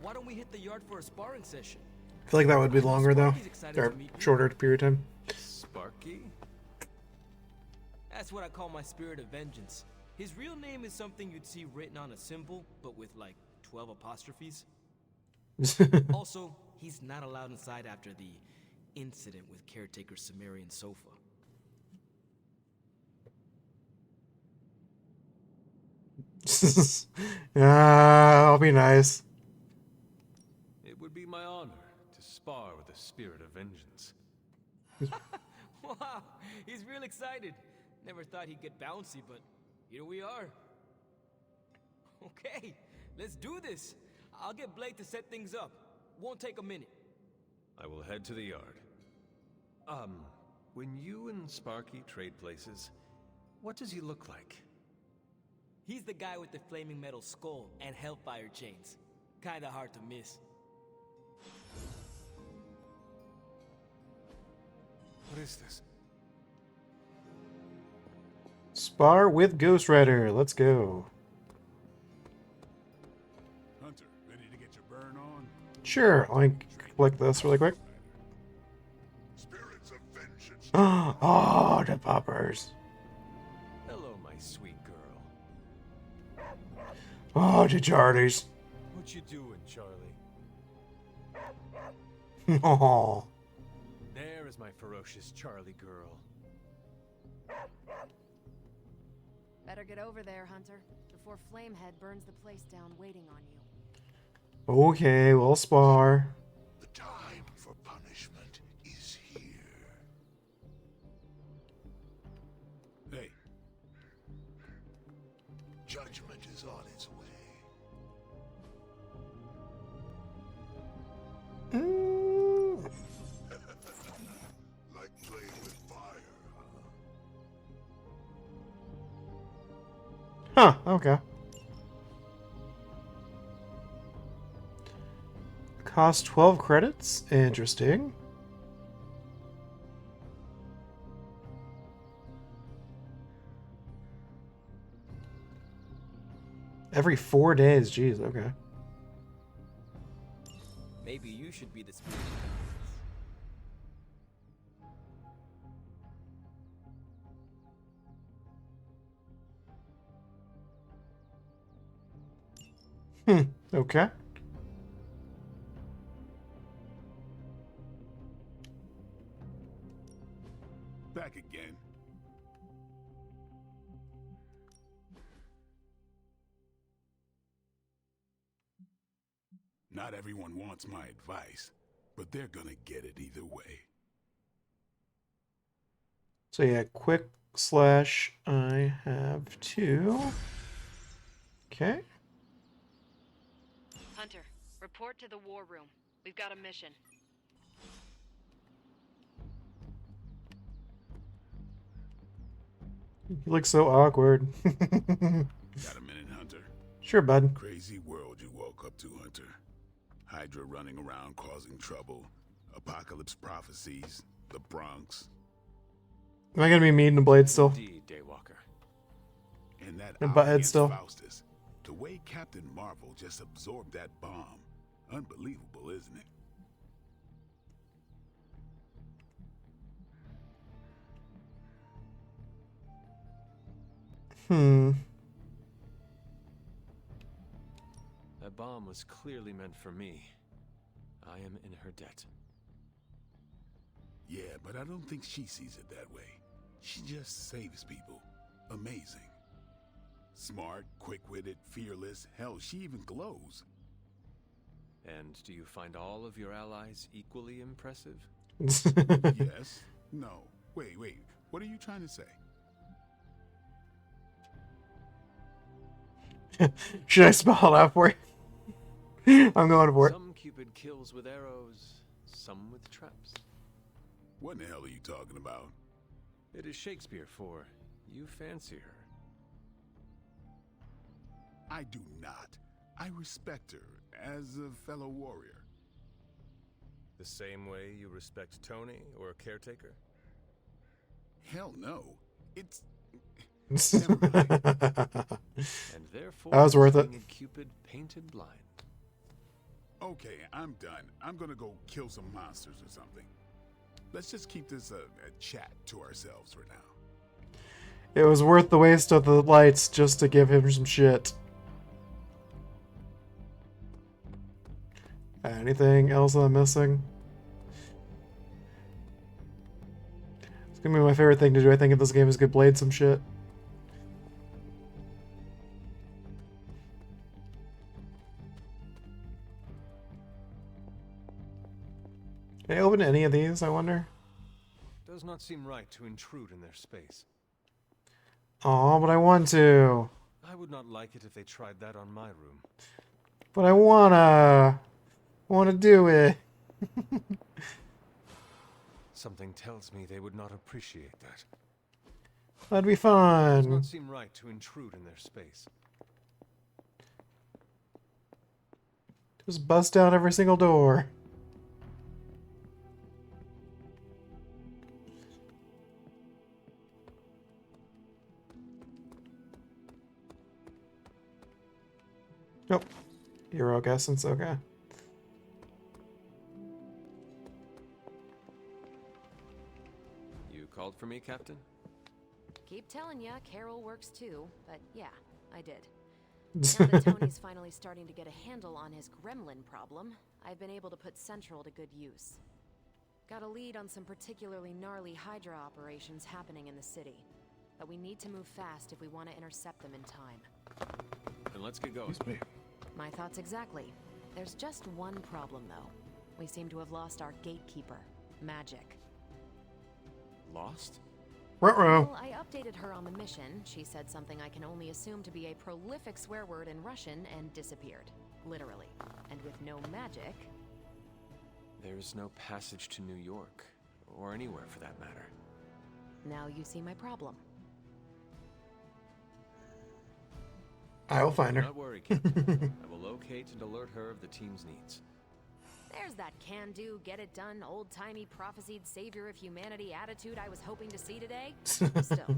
Why don't we hit the yard for a sparring session? I feel like that would be longer though. Sparky's excited Or to meet you. shorter period of time. Sparky? That's what I call my spirit of vengeance. His real name is something you'd see written on a symbol, but with like 12 apostrophes. Also, he's not allowed inside after the incident with caretaker Sumerian Sofa. I'll be nice. It would be my honor to spar with a spirit of vengeance. Wow, he's real excited. Never thought he'd get bouncy, but here we are. Okay, let's do this. I'll get Blake to set things up. Won't take a minute. I will head to the yard. When you and Sparky trade places, what does he look like? He's the guy with the flaming metal skull and hellfire chains. Kinda hard to miss. What is this? Spar with Ghost Rider. Let's go. Hunter, ready to get your burn on? Sure. I'll click this really quick. Spirits of vengeance. Oh, the poppers. Hello, my sweet girl. Oh, the Charlies. What you doing, Charlie? Oh. There is my ferocious Charlie girl. Better get over there, Hunter, before Flamehead burns the place down waiting on you. Okay, we'll spar. The time for punishment is here. Hey. Judgment is on its way. Like playing with fire, huh? Huh, okay. Cost 12 credits? Interesting. Every 4 days, jeez, okay. Maybe you should be the spirit. Okay. Back again. Not everyone wants my advice, but they're gonna get it either way. So yeah, quick slash I have 2. Okay. Hunter, report to the war room. We've got a mission. You look so awkward. Got a minute, Hunter? Sure, bud. Crazy world you woke up to, Hunter. Hydra running around causing trouble. Apocalypse prophecies. The Bronx. Am I gonna be meeting the blade still? Indeed, Daywalker. And that And eye Butthead against still. Faustus. The way Captain Marvel just absorbed that bomb. Unbelievable, isn't it? That bomb was clearly meant for me. I am in her debt. Yeah, but I don't think she sees it that way. She just saves people. Amazing. Smart, quick-witted, fearless. Hell, she even glows. And do you find all of your allies equally impressive? Yes. No. Wait. What are you trying to say? Should I spell it out for you? I'm going for it. Some Cupid kills with arrows, some with traps. What in the hell are you talking about? It is Shakespeare for you fancy her. I do not. I respect her as a fellow warrior. The same way you respect Tony or a caretaker? Hell no. It's... And therefore, That was worth it. King Cupid painted blind. Okay, I'm done. I'm gonna go kill some monsters or something. Let's just keep this a chat to ourselves for now. It was worth the waste of the lights just to give him some shit. Anything else I'm missing? It's gonna be my favorite thing to do, I think, if this game is good. Blade some shit. Can I open any of these, I wonder? Does not seem right to intrude in their space. Aw, but I want to. I would not like it if they tried that on my room. But I wanna do it. Something tells me they would not appreciate that. That'd be Does fun. not seem right to intrude in their space. Just bust down every single door. Nope. Heroic essence, okay. You called for me, Captain? Keep telling ya, Carol works too, but yeah, I did. Now that Tony's finally starting to get a handle on his gremlin problem, I've been able to put Central to good use. Got a lead on some particularly gnarly Hydra operations happening in the city. But we need to move fast if we want to intercept them in time. Then let's get going. My thoughts exactly. There's just one problem, though. We seem to have lost our gatekeeper, Magic. Lost? Ruh-roh. Well, I updated her on the mission. She said something I can only assume to be a prolific swear word in Russian and disappeared. Literally. And with no magic... There's no passage to New York, or anywhere for that matter. Now you see my problem. I will find Do her. not worry, Captain. I will locate and alert her of the team's needs. There's that can-do, get-it-done, old-timey prophesied savior of humanity attitude I was hoping to see today. Still,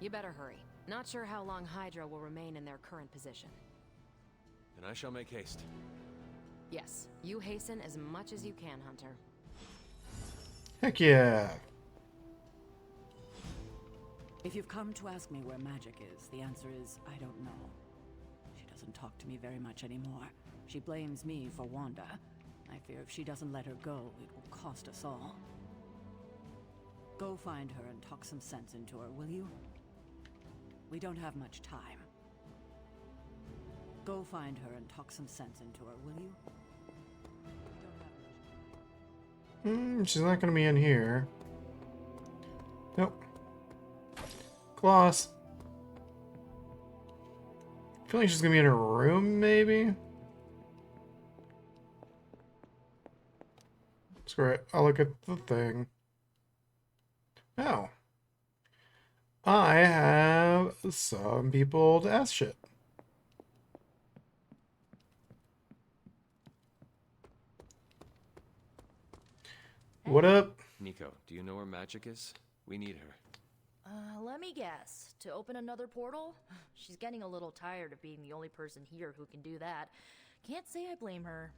you better hurry. Not sure how long Hydra will remain in their current position. Then I shall make haste. Yes, you hasten as much as you can, Hunter. Heck yeah. If you've come to ask me where Magic is, the answer is I don't know. She doesn't talk to me very much anymore. She blames me for Wanda. I fear if she doesn't let her go, it will cost us all. Go find her and talk some sense into her, will you? We don't have much time. Go find her and talk some sense into her, will you? She's not gonna be in here. Nope. Gloss. I feel like she's gonna be in her room, maybe? Screw it. I'll look at the thing. Oh. I have some people to ask shit. What up? Nico, do you know where Magic is? We need her. Let me guess. To open another portal? She's getting a little tired of being the only person here who can do that. Can't say I blame her.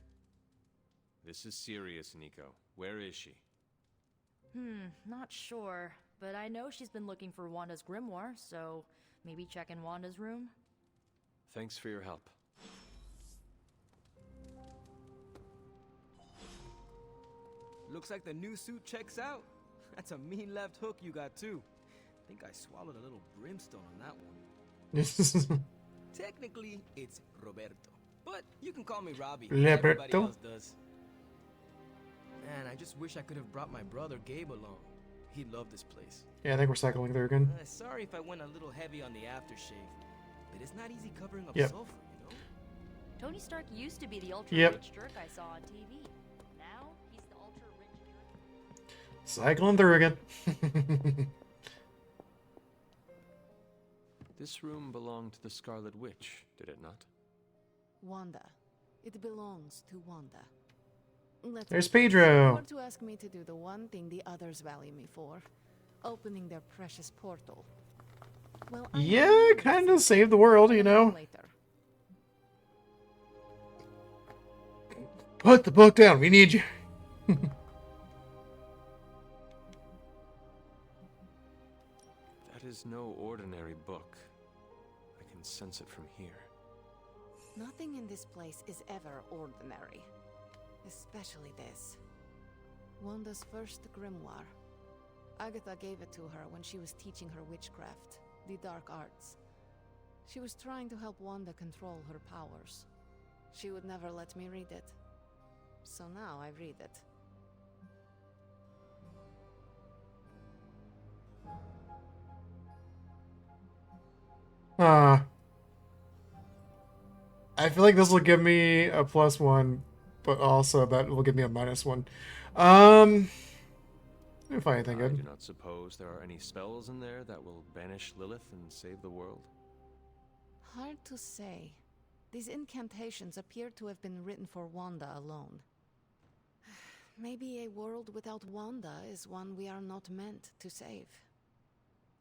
This is serious, Nico. Where is she? Not sure. But I know she's been looking for Wanda's grimoire, so maybe check in Wanda's room? Thanks for your help. Looks like the new suit checks out. That's a mean left hook you got too. Think I swallowed a little brimstone on that one. Technically, it's Roberto. But you can call me Robbie. Everybody Roberto? else does. Man, I just wish I could have brought my brother Gabe along. He'd love this place. Yeah, I think we're cycling through again. Sorry if I went a little heavy on the aftershave. But it's not easy covering up Yep. sulfur, you know? Tony Stark used to be the ultra Yep. rich jerk I saw on TV. Now, he's the ultra rich jerk. Cycling through again. This room belonged to the Scarlet Witch, did it not? Wanda. It belongs to Wanda. Let's There's be honest, Pedro. You want to ask me to do the one thing the others value me for. Opening their precious portal. Well, I Yeah, will kind do of save the world, you know. later. Put the book down. We need you. That is no ordinary book. I can sense it from here. Nothing in this place is ever ordinary. Especially this. Wanda's first grimoire. Agatha gave it to her when she was teaching her witchcraft, the dark arts. She was trying to help Wanda control her powers. She would never let me read it. So now I read it. I feel like this will give me a +1, but also that will give me a -1. Let me find anything I good. do not suppose there are any spells in there that will banish Lilith and save the world. Hard to say. These incantations appear to have been written for Wanda alone. Maybe a world without Wanda is one we are not meant to save.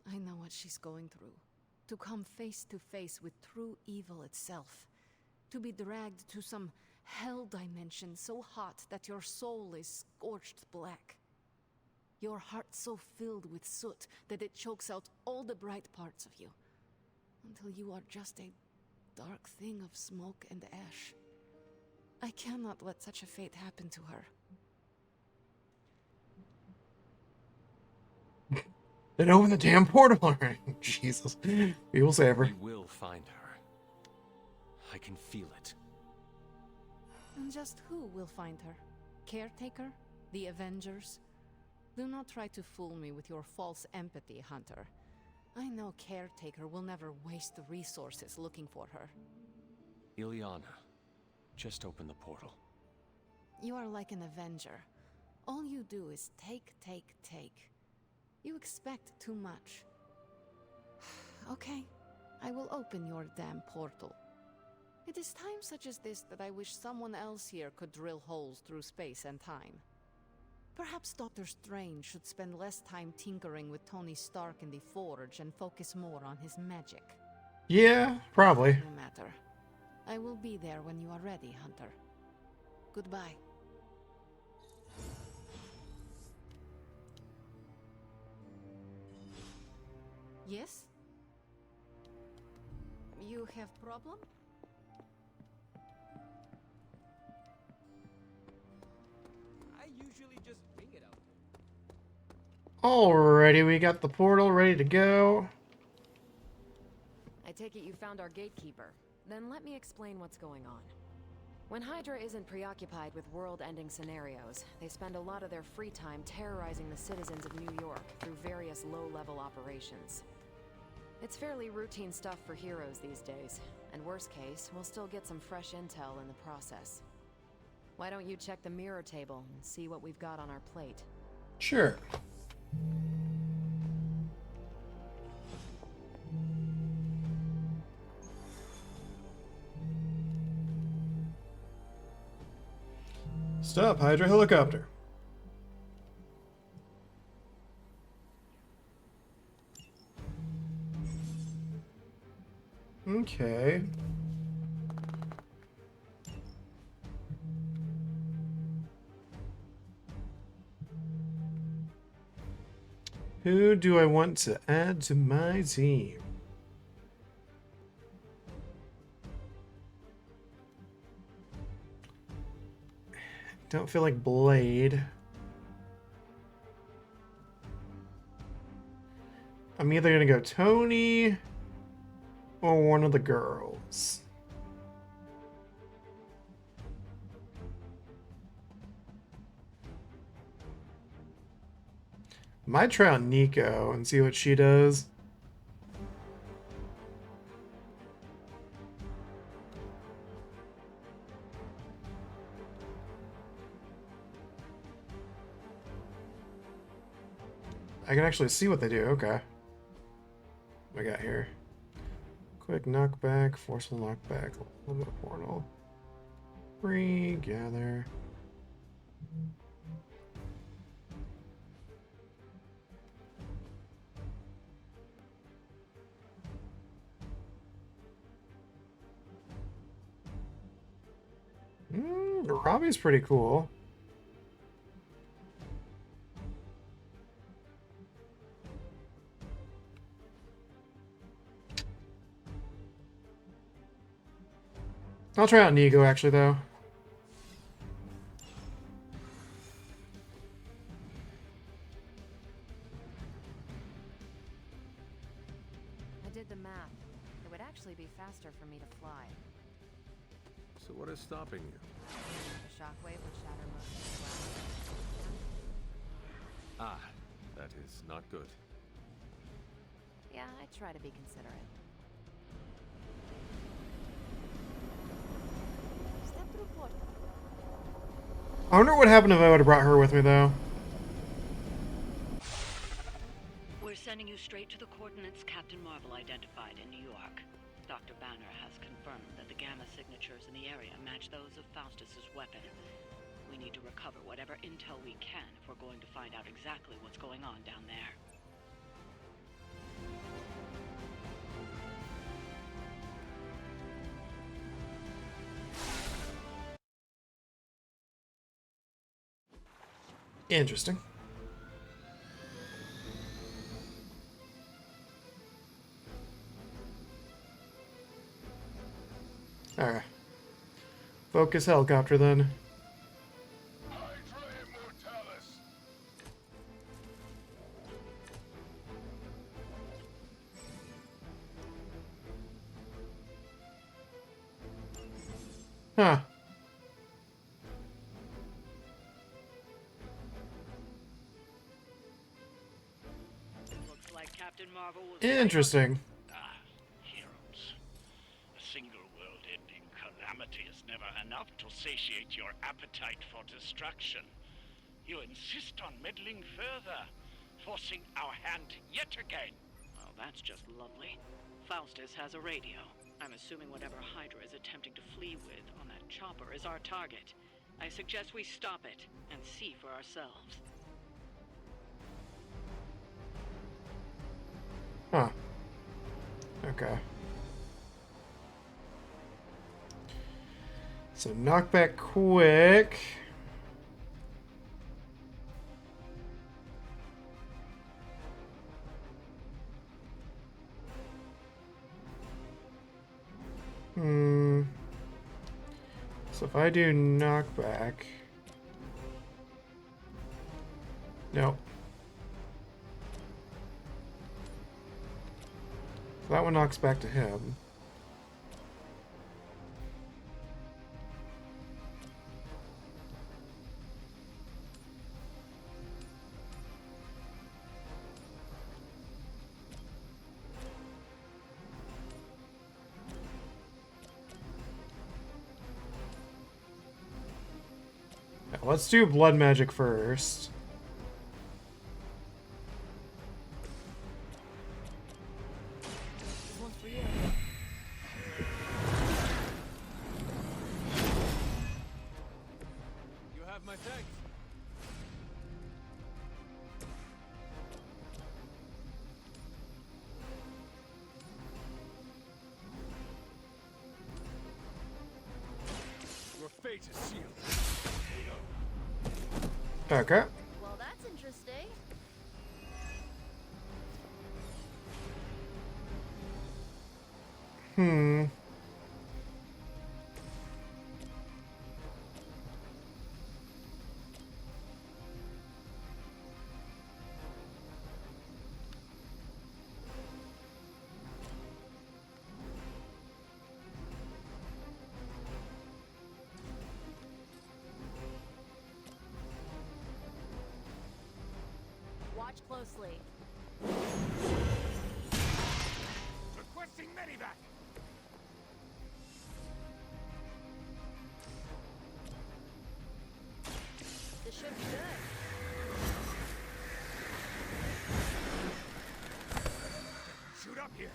I know what she's going through. To come face to face with true evil itself. To be dragged to some hell dimension so hot that your soul is scorched black. Your heart so filled with soot that it chokes out all the bright parts of you. Until you are just a dark thing of smoke and ash. I cannot let such a fate happen to her. Then open the damn portal already. Jesus. We will save her. We will find her. I can feel it. And just who will find her? Caretaker? The Avengers? Do not try to fool me with your false empathy, Hunter. I know Caretaker will never waste the resources looking for her. Ileana, just open the portal. You are like an Avenger. All you do is take, take, take. You expect too much. Okay, I will open your damn portal. It is times such as this that I wish someone else here could drill holes through space and time. Perhaps Doctor Strange should spend less time tinkering with Tony Stark in the Forge and focus more on his magic. Yeah, probably. No matter. I will be there when you are ready, Hunter. Goodbye. Yes? You have problem? I usually just wing it out there. Alrighty, we got the portal ready to go. I take it you found our gatekeeper. Then let me explain what's going on. When Hydra isn't preoccupied with world-ending scenarios, they spend a lot of their free time terrorizing the citizens of New York through various low-level operations. It's fairly routine stuff for heroes these days, and worst case, we'll still get some fresh intel in the process. Why don't you check the mirror table and see what we've got on our plate? Sure. Stop, Hydra helicopter. Okay. Who do I want to add to my team? Don't feel like Blade. I'm either gonna go Tony or one of the girls. Might try out Nico and see what she does. I can actually see what they do. Okay. What I got here? Quick knockback, forceful knockback, limit portal. Regather. Robbie's pretty cool. I'll try out Nigo actually though. I did the math. It would actually be faster for me to fly. So what is stopping you? The shockwave would shatter most of the glass. Ah, that is not good. Yeah, I try to be considerate. Step through portal. I wonder what happened if I would have brought her with me though. We're sending you straight to the coordinates Captain Marvel identified in New York. Dr. Banner has confirmed that the gamma signatures in the area match those of Faustus's weapon. We need to recover whatever intel we can if we're going to find out exactly what's going on down there. Interesting. Alright. Focus helicopter then. Huh. Looks like Captain Marvel was Interesting. Heroes. A single world-ending calamity is never enough to satiate your appetite for destruction. You insist on meddling further, forcing our hand yet again. Well, that's just lovely. Faustus has a radio. I'm assuming whatever Hydra is attempting to flee with on that chopper is our target. I suggest we stop it and see for ourselves. Huh. Okay. So knock back quick. So if I do knockback. Nope. So that one knocks back to him. Let's do blood magic first. This one's for you. You have my thanks. Your fate is sealed. Okay. Well, that's interesting. Hmm. Watch closely. Requesting medevac. This should be good. Shoot up here.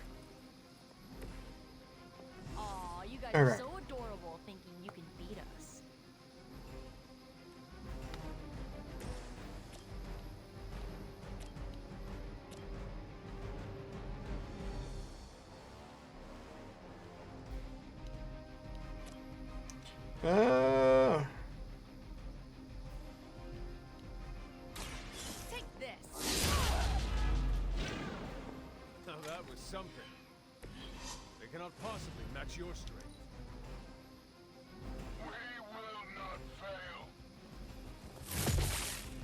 Aw, you guys All are right. so adorable thinking you can beat us. Take this. Now that was something. They cannot possibly match your strength.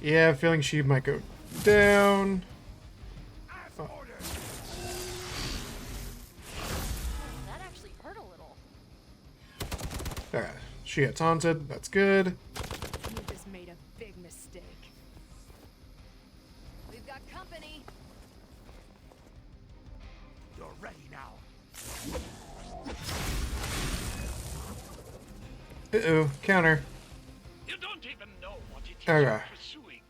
Yeah, feeling she might go down. As ordered. That actually hurt a little. Alright, she gets haunted. That's good. You just made a big mistake. We've got company. You're ready now. Uh-oh, counter. You don't even know what it is Okay. you're pursuing.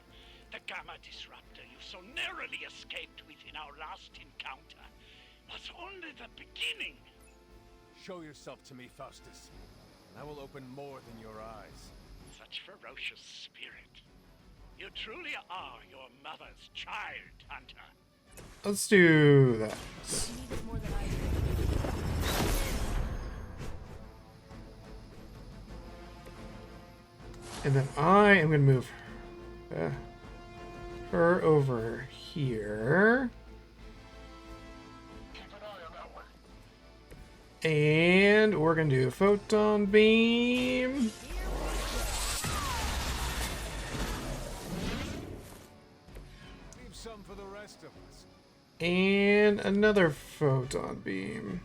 The Gamma Disruptor you so narrowly escaped with in our last encounter was only the beginning. Show yourself to me, Faustus, and I will open more than your eyes. Such ferocious spirit. You truly are your mother's child, Hunter. Let's do that. You need this more than I do. And then I am going to move her over here. And we're going to do photon beam. Leave some for the rest of us. And another photon beam.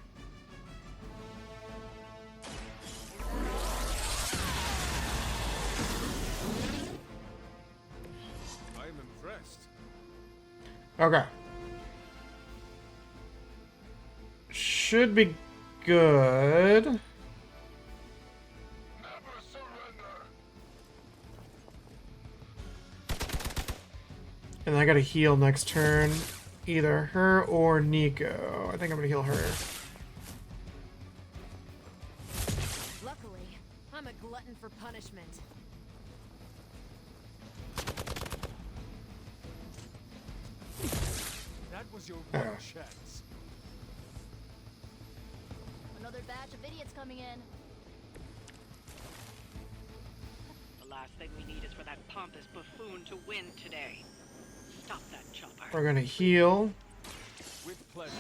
I am impressed. Okay. Should be good. And I gotta heal next turn. Either her or Nico. I think I'm gonna heal her. Luckily, I'm a glutton for punishment. That was your Oh. one chance. Another batch of idiots coming in. The last thing we need is for that pompous buffoon to win today. Stop that chopper. We're gonna heal. With pleasure.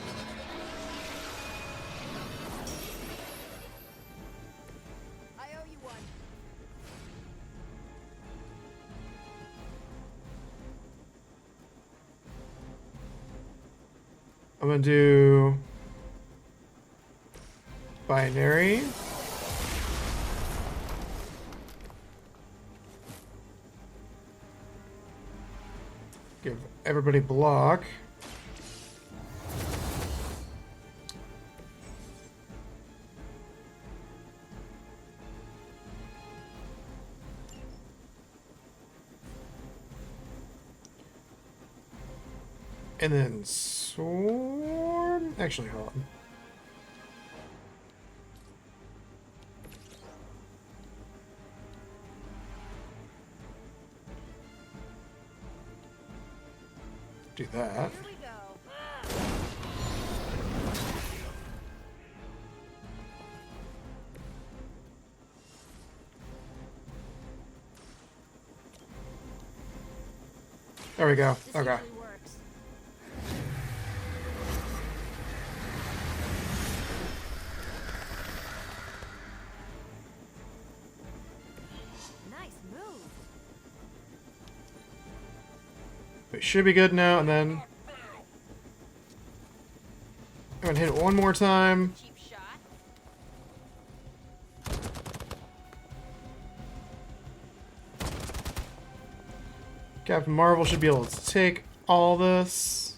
I owe you one. I'm gonna do binary. Give everybody block. And then sword. Actually, hold on. Do that. Here we go. There we go. This Okay. usually works. Nice move. It should be good now, and then I'm gonna hit it one more time. Cheap shot. Captain Marvel should be able to take all this.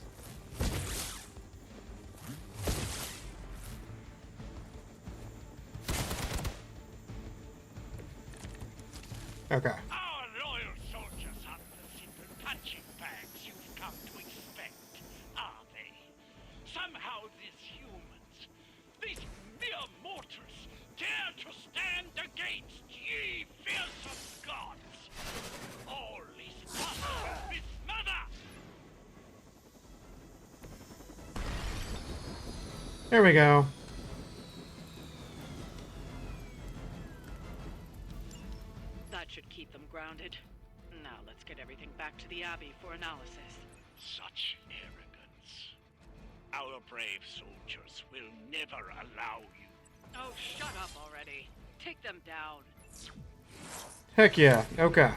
Okay. Our loyal soldiers aren't the simple punching bags you've come to expect, are they? Somehow these humans, these mere mortals, dare to stand against ye fearsome gods. All is lost from this mother! There we go. That should keep them grounded. Now let's get everything back to the Abbey for analysis. Such arrogance. Our brave soldiers will never allow you. Oh, shut up already. Take them down. Heck yeah. Okay.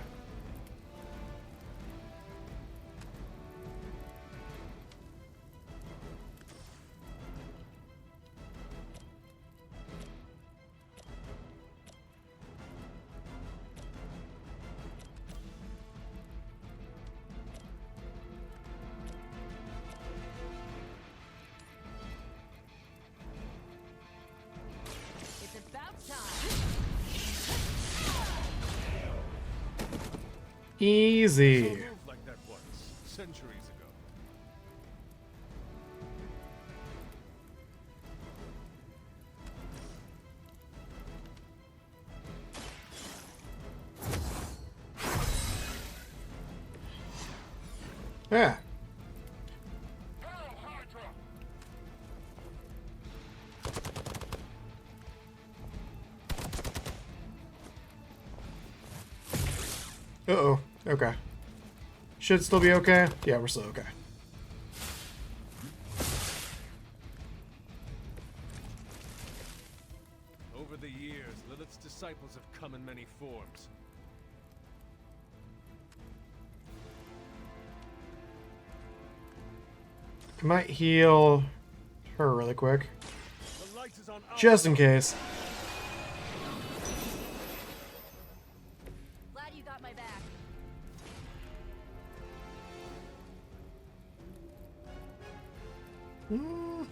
It's about time. Easy. Moved like that once, centuries ago. Yeah. Uh-oh. Okay. Should still be okay? Yeah, we're still okay. Over the years, Lilith's disciples have come in many forms. I might heal her really quick. The light is on our Just in case. Glad you got my back. Mm.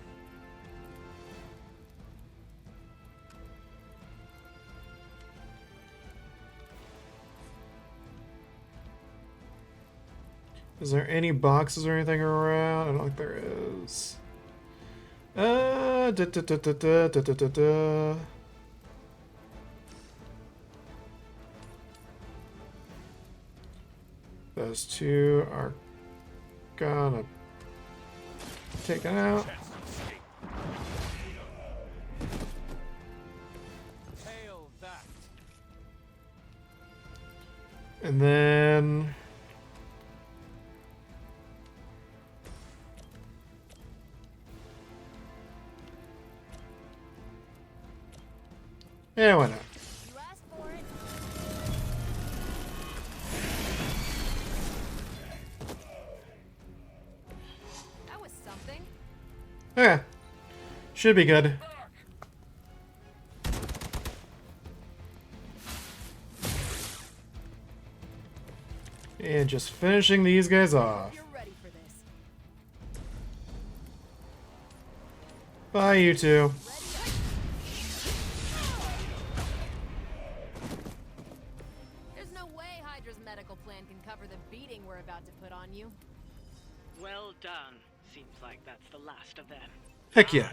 Is there any boxes or anything around? I don't think there is. Da, da, da, da, da, da, da, da, da. Those two are gonna taken out. Hail that. And then yeah, why not? You asked for it. That was something. Yeah. Should be good. And just finishing these guys off. You're ready for this. Bye, you two. There's no way Hydra's medical plan can cover the beating we're about to put on you. Well done. Seems like that's the last of them. Heck yeah.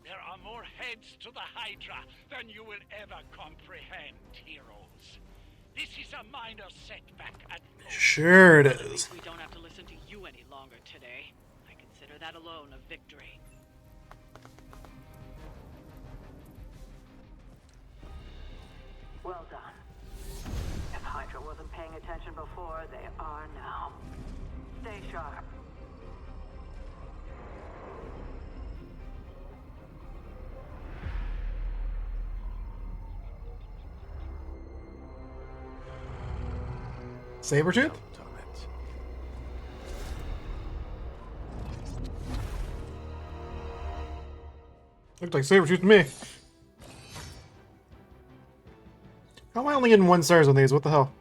There are more heads to the Hydra than you will ever comprehend, heroes. This is a minor setback at most. Sure it Well, at is. least we don't have to listen to you any longer today. I consider that alone a victory. Well done. If Hydra wasn't paying attention before, they are now. Stay sharp. Sabretooth? Looked like Sabretooth to me. How am I only getting 1 stars on these? What the hell?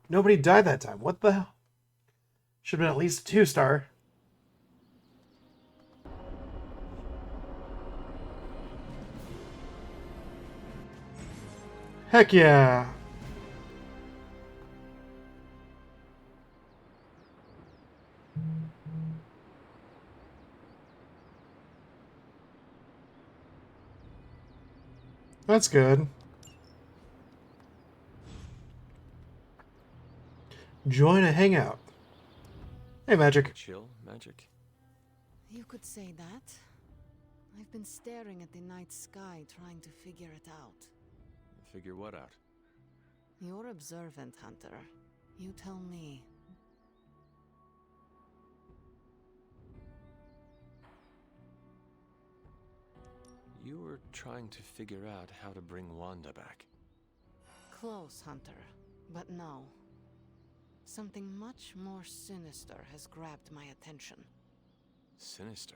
Nobody died that time. What the hell? Should have been at least a 2-star. Heck yeah. That's good. Join a hangout. Hey, Magic. Chill, Magic? You could say that. I've been staring at the night sky trying to figure it out. Figure what out? You're observant, Hunter. You tell me. You were trying to figure out how to bring Wanda back. Close, Hunter. But no. Something much more sinister has grabbed my attention. Sinister?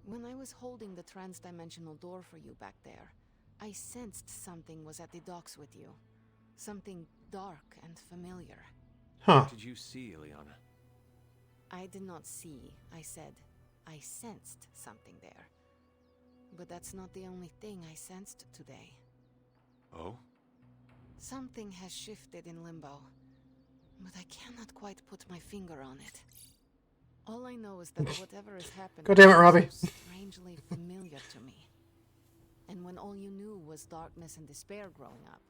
When I was holding the trans-dimensional door for you back there, I sensed something was at the docks with you. Something dark and familiar. Huh. What did you see, Ileana? I did not see, I said. I sensed something there. But that's not the only thing I sensed today. Oh? Something has shifted in Limbo, but I cannot quite put my finger on it. All I know is that whatever has happened God damn it, is Robbie. so strangely familiar to me. And when all you knew was darkness and despair growing up,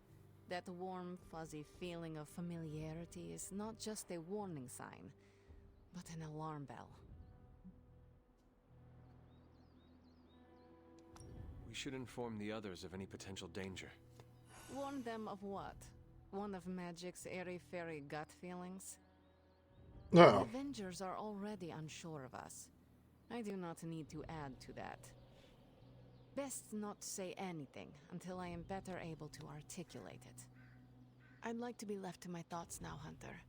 that warm, fuzzy feeling of familiarity is not just a warning sign, but an alarm bell. We should inform the others of any potential danger. Warn them of what? One of Magic's airy-fairy gut feelings? The Uh-oh. Avengers are already unsure of us. I do not need to add to that. Best not say anything until I am better able to articulate it. I'd like to be left to my thoughts now, Hunter.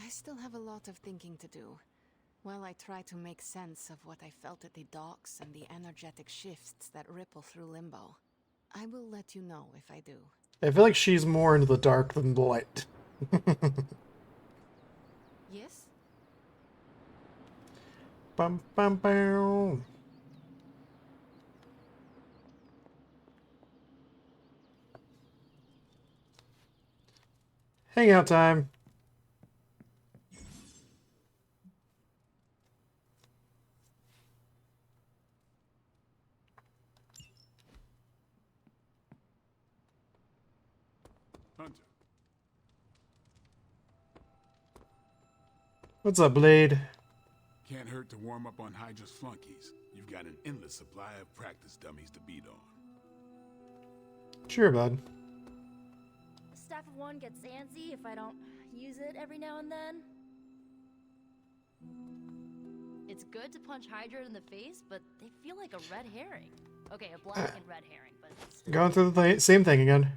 I still have a lot of thinking to do, while I try to make sense of what I felt at the docks and the energetic shifts that ripple through Limbo. I will let you know if I do. I feel like she's more into the dark than the light. Yes? Bum, bum, bum. Hangout time. Hunter, What's up, Blade? can't hurt to warm up on Hydra's flunkies. You've got an endless supply of practice dummies to beat on. Sure, bud. Staff of One gets antsy if I don't use it every now and then. It's good to punch Hydra in the face, but they feel like a red herring. Okay, a black and red herring, but it's... Going through the same thing again.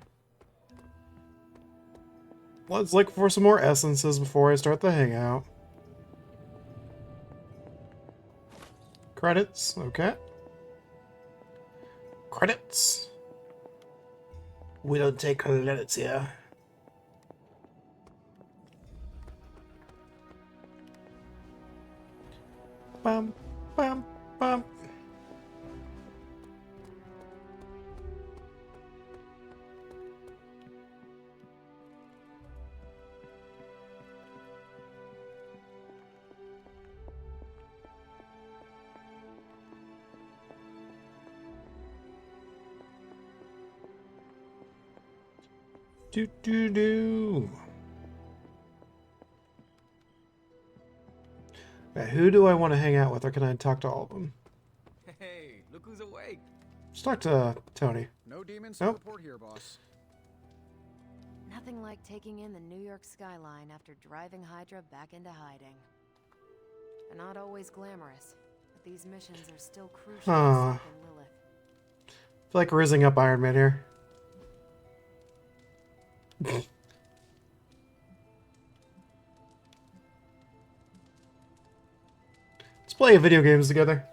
Let's look for some more essences before I start the hangout. Credits, okay. Credits. We don't take credits here. Bum, bum, bum. Do do do. Right, who do I want to hang out with, or can I talk to all of them? Hey, look who's awake. Let's talk to Tony. No demons to report here, boss. Nothing like taking in the New York skyline after driving Hydra back into hiding. They're not always glamorous, but these missions are still crucial to stopping Lilith. I feel like rizzing up Iron Man here. Let's play video games together.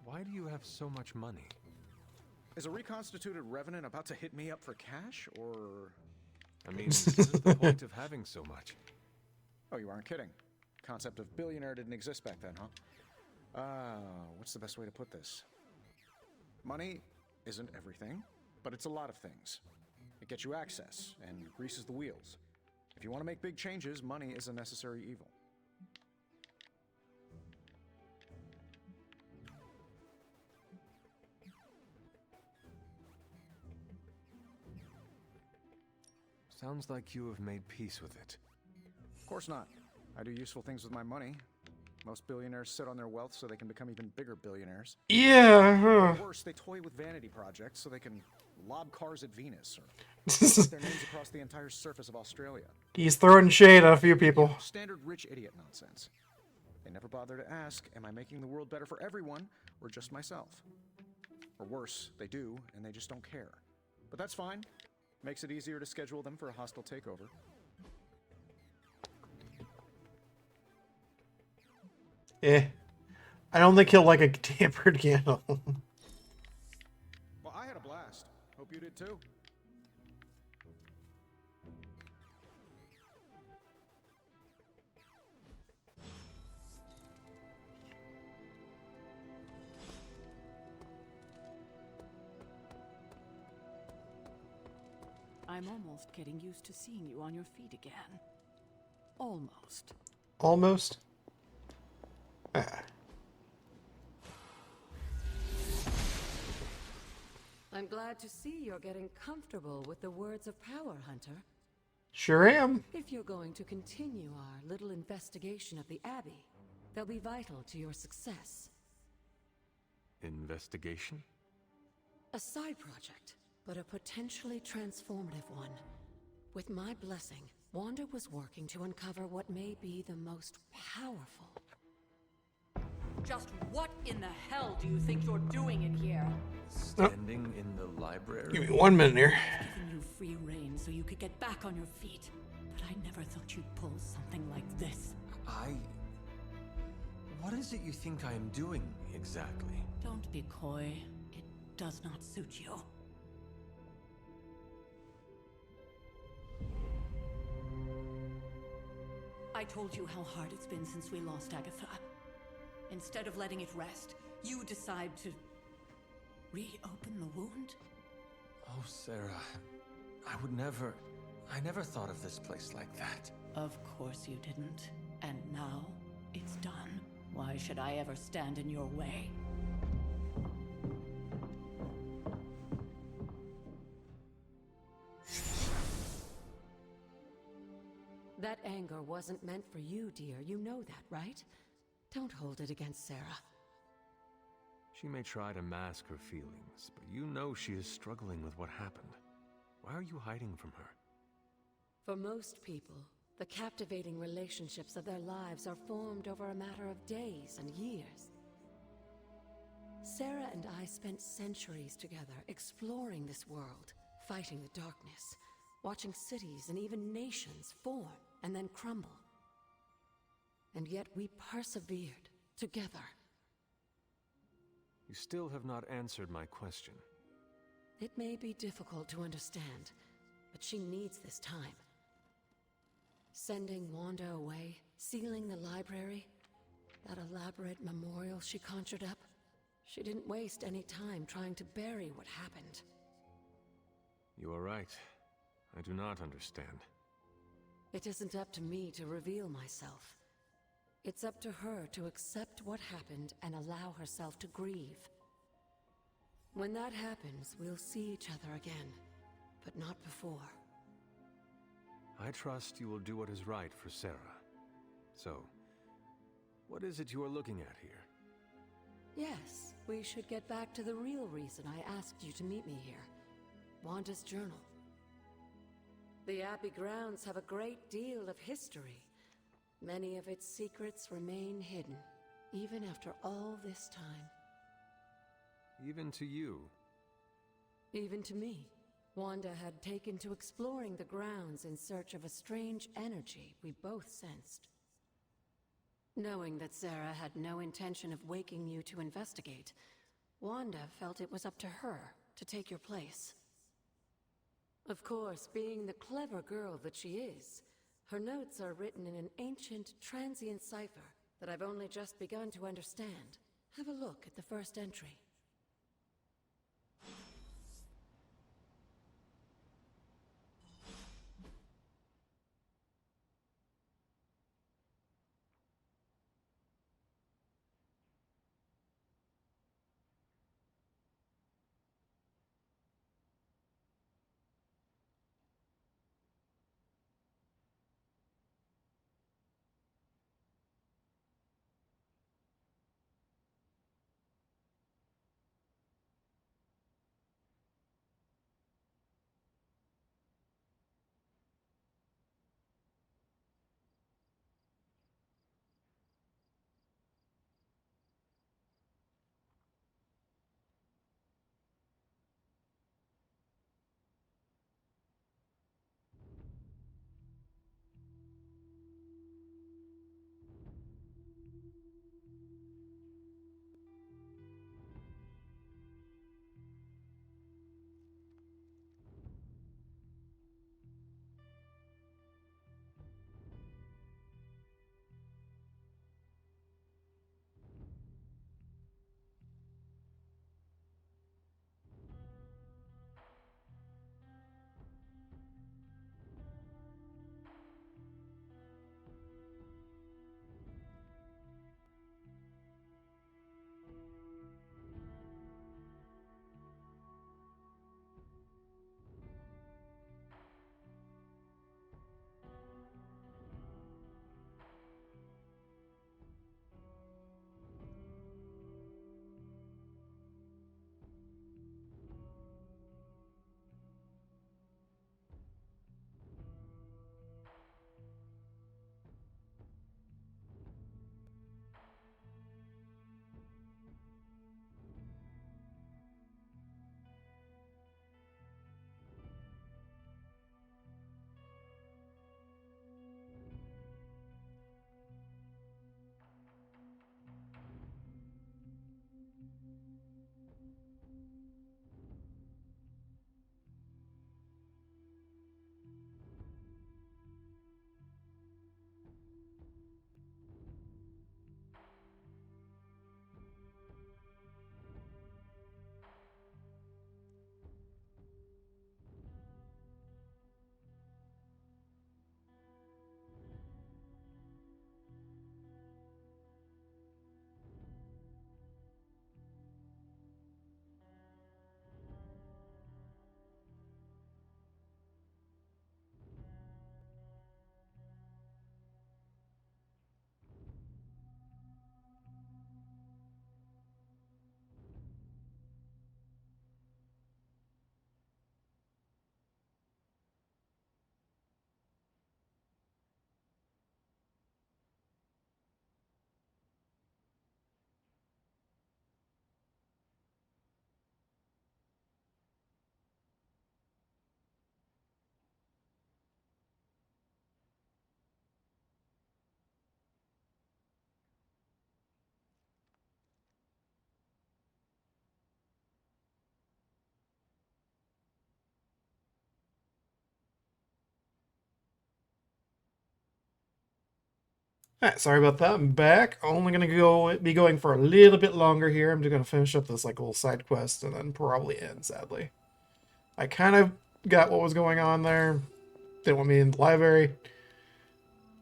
Why do you have so much money? Is a reconstituted Revenant about to hit me up for cash, or... I mean, what is the point of having so much? Oh, you aren't kidding. Concept of billionaire didn't exist back then, huh? What's the best way to put this? Money isn't everything, but it's a lot of things. It gets you access and greases the wheels. If you want to make big changes, money is a necessary evil. Sounds like you have made peace with it. Of course not. I do useful things with my money. Most billionaires sit on their wealth so they can become even bigger billionaires. Yeah. Or worse, they toy with vanity projects so they can lob cars at Venus or put their names across the entire surface of Australia. He's throwing shade at a few people. Standard rich idiot nonsense. They never bother to ask, am I making the world better for everyone or just myself? Or worse, they do, and they just don't care. But that's fine. Makes it easier to schedule them for a hostile takeover. I don't think he'll like a tampered candle. Well, I had a blast. Hope you did too. I'm almost getting used to seeing you on your feet again. Almost. Almost? I'm glad to see you're getting comfortable with the words of power, Hunter. Sure am. If you're going to continue our little investigation of the Abbey, they'll be vital to your success. Investigation? A side project, but a potentially transformative one. With my blessing, Wanda was working to uncover what may be the most powerful. Just what in the hell do you think you're doing in here? Standing in the library? Give me 1 minute here. I've given you free reign so you could get back on your feet. But I never thought you'd pull something like this. What is it you think I am doing, exactly? Don't be coy. It does not suit you. I told you how hard it's been since we lost Agatha. Instead of letting it rest, you decide to reopen the wound? Oh, Sarah, I never thought of this place like that. Of course you didn't. And now, it's done. Why should I ever stand in your way? That anger wasn't meant for you, dear. You know that, right? Don't hold it against Sarah. She may try to mask her feelings, but you know she is struggling with what happened. Why are you hiding from her? For most people, the captivating relationships of their lives are formed over a matter of days and years. Sarah and I spent centuries together exploring this world, fighting the darkness, watching cities and even nations form and then crumble. And yet we persevered together. You still have not answered my question. It may be difficult to understand, but she needs this time. Sending Wanda away, sealing the library, that elaborate memorial she conjured up, she didn't waste any time trying to bury what happened. You are right. I do not understand. It isn't up to me to reveal myself. It's up to her to accept what happened and allow herself to grieve. When that happens, we'll see each other again, but not before. I trust you will do what is right for Sarah. So, what is it you are looking at here? Yes, we should get back to the real reason I asked you to meet me here. Wanda's journal. The Abbey grounds have a great deal of history. Many of its secrets remain hidden, even after all this time. Even to you? Even to me. Wanda had taken to exploring the grounds in search of a strange energy we both sensed. Knowing that Sarah had no intention of waking you to investigate, Wanda felt it was up to her to take your place. Of course, being the clever girl that she is, her notes are written in an ancient, transient cipher that I've only just begun to understand. Have a look at the first entry. Alright, sorry about that. I'm back. Only gonna be going for a little bit longer here. I'm just gonna finish up this like little side quest and then probably end, sadly. I kind of got what was going on there. Didn't want me in the library.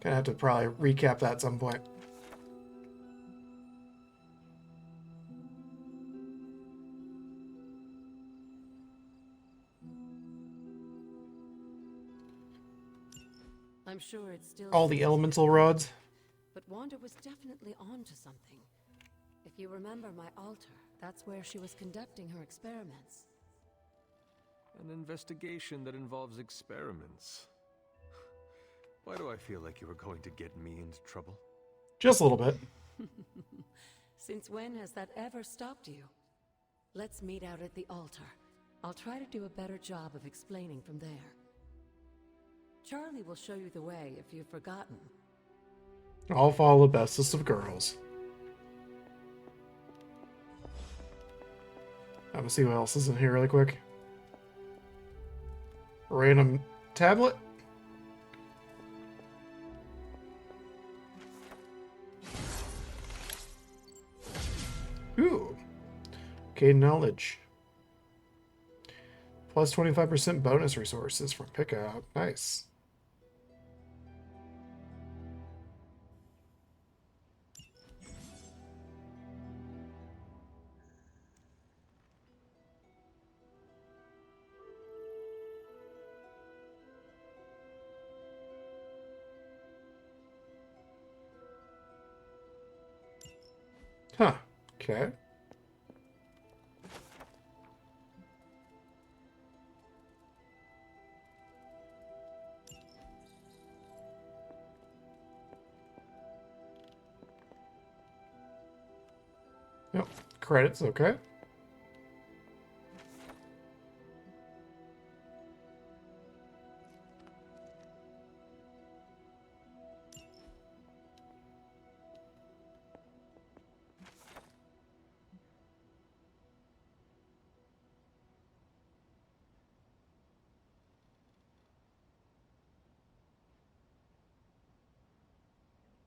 Gonna have to probably recap that at some point. I'm sure it's still all the elemental rods. But Wanda was definitely onto something. If you remember my altar, that's where she was conducting her experiments. An investigation that involves experiments. Why do I feel like you were going to get me into trouble? Just a little bit. Since when has that ever stopped you? Let's meet out at the altar. I'll try to do a better job of explaining from there. Charlie will show you the way if you've forgotten. I'll follow the bestest of girls. I'm gonna see what else is in here really quick. Random tablet. Ooh. Okay, knowledge. Plus 25% bonus resources from pickup. Nice. Huh. Okay. Yep. Credits, okay.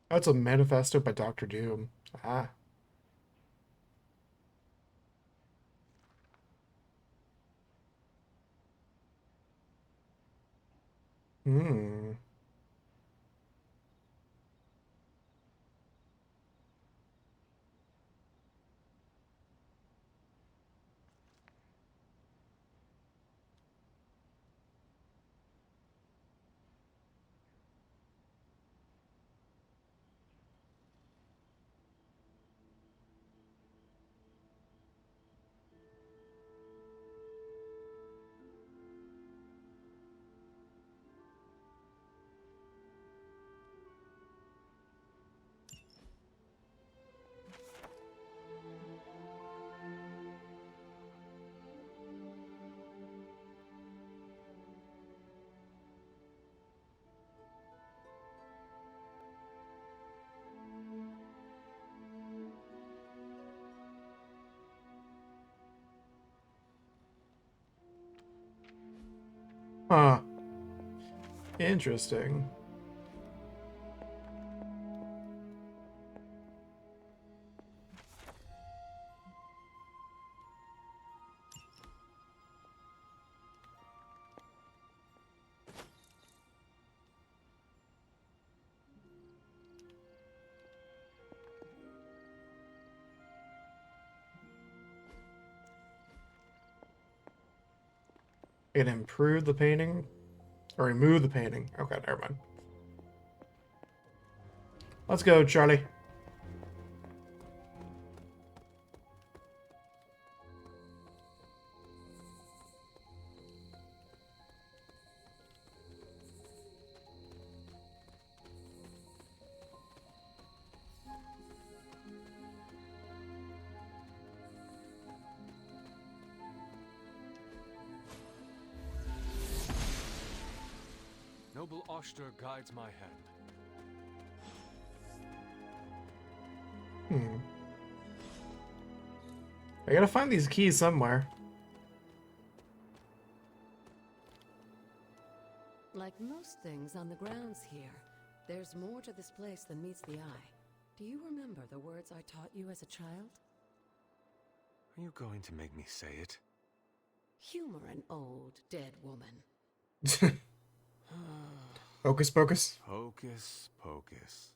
That's a manifesto by Dr. Doom. Ah. Hmm. Huh. Interesting. It improved the painting? Or remove the painting. Okay, never mind. Let's go, Charlie. Noble Oster guides my hand. Hmm. I gotta find these keys somewhere. Like most things on the grounds here, there's more to this place than meets the eye. Do you remember the words I taught you as a child? Are you going to make me say it? Humor an old, dead woman. Hocus pocus. Hocus pocus.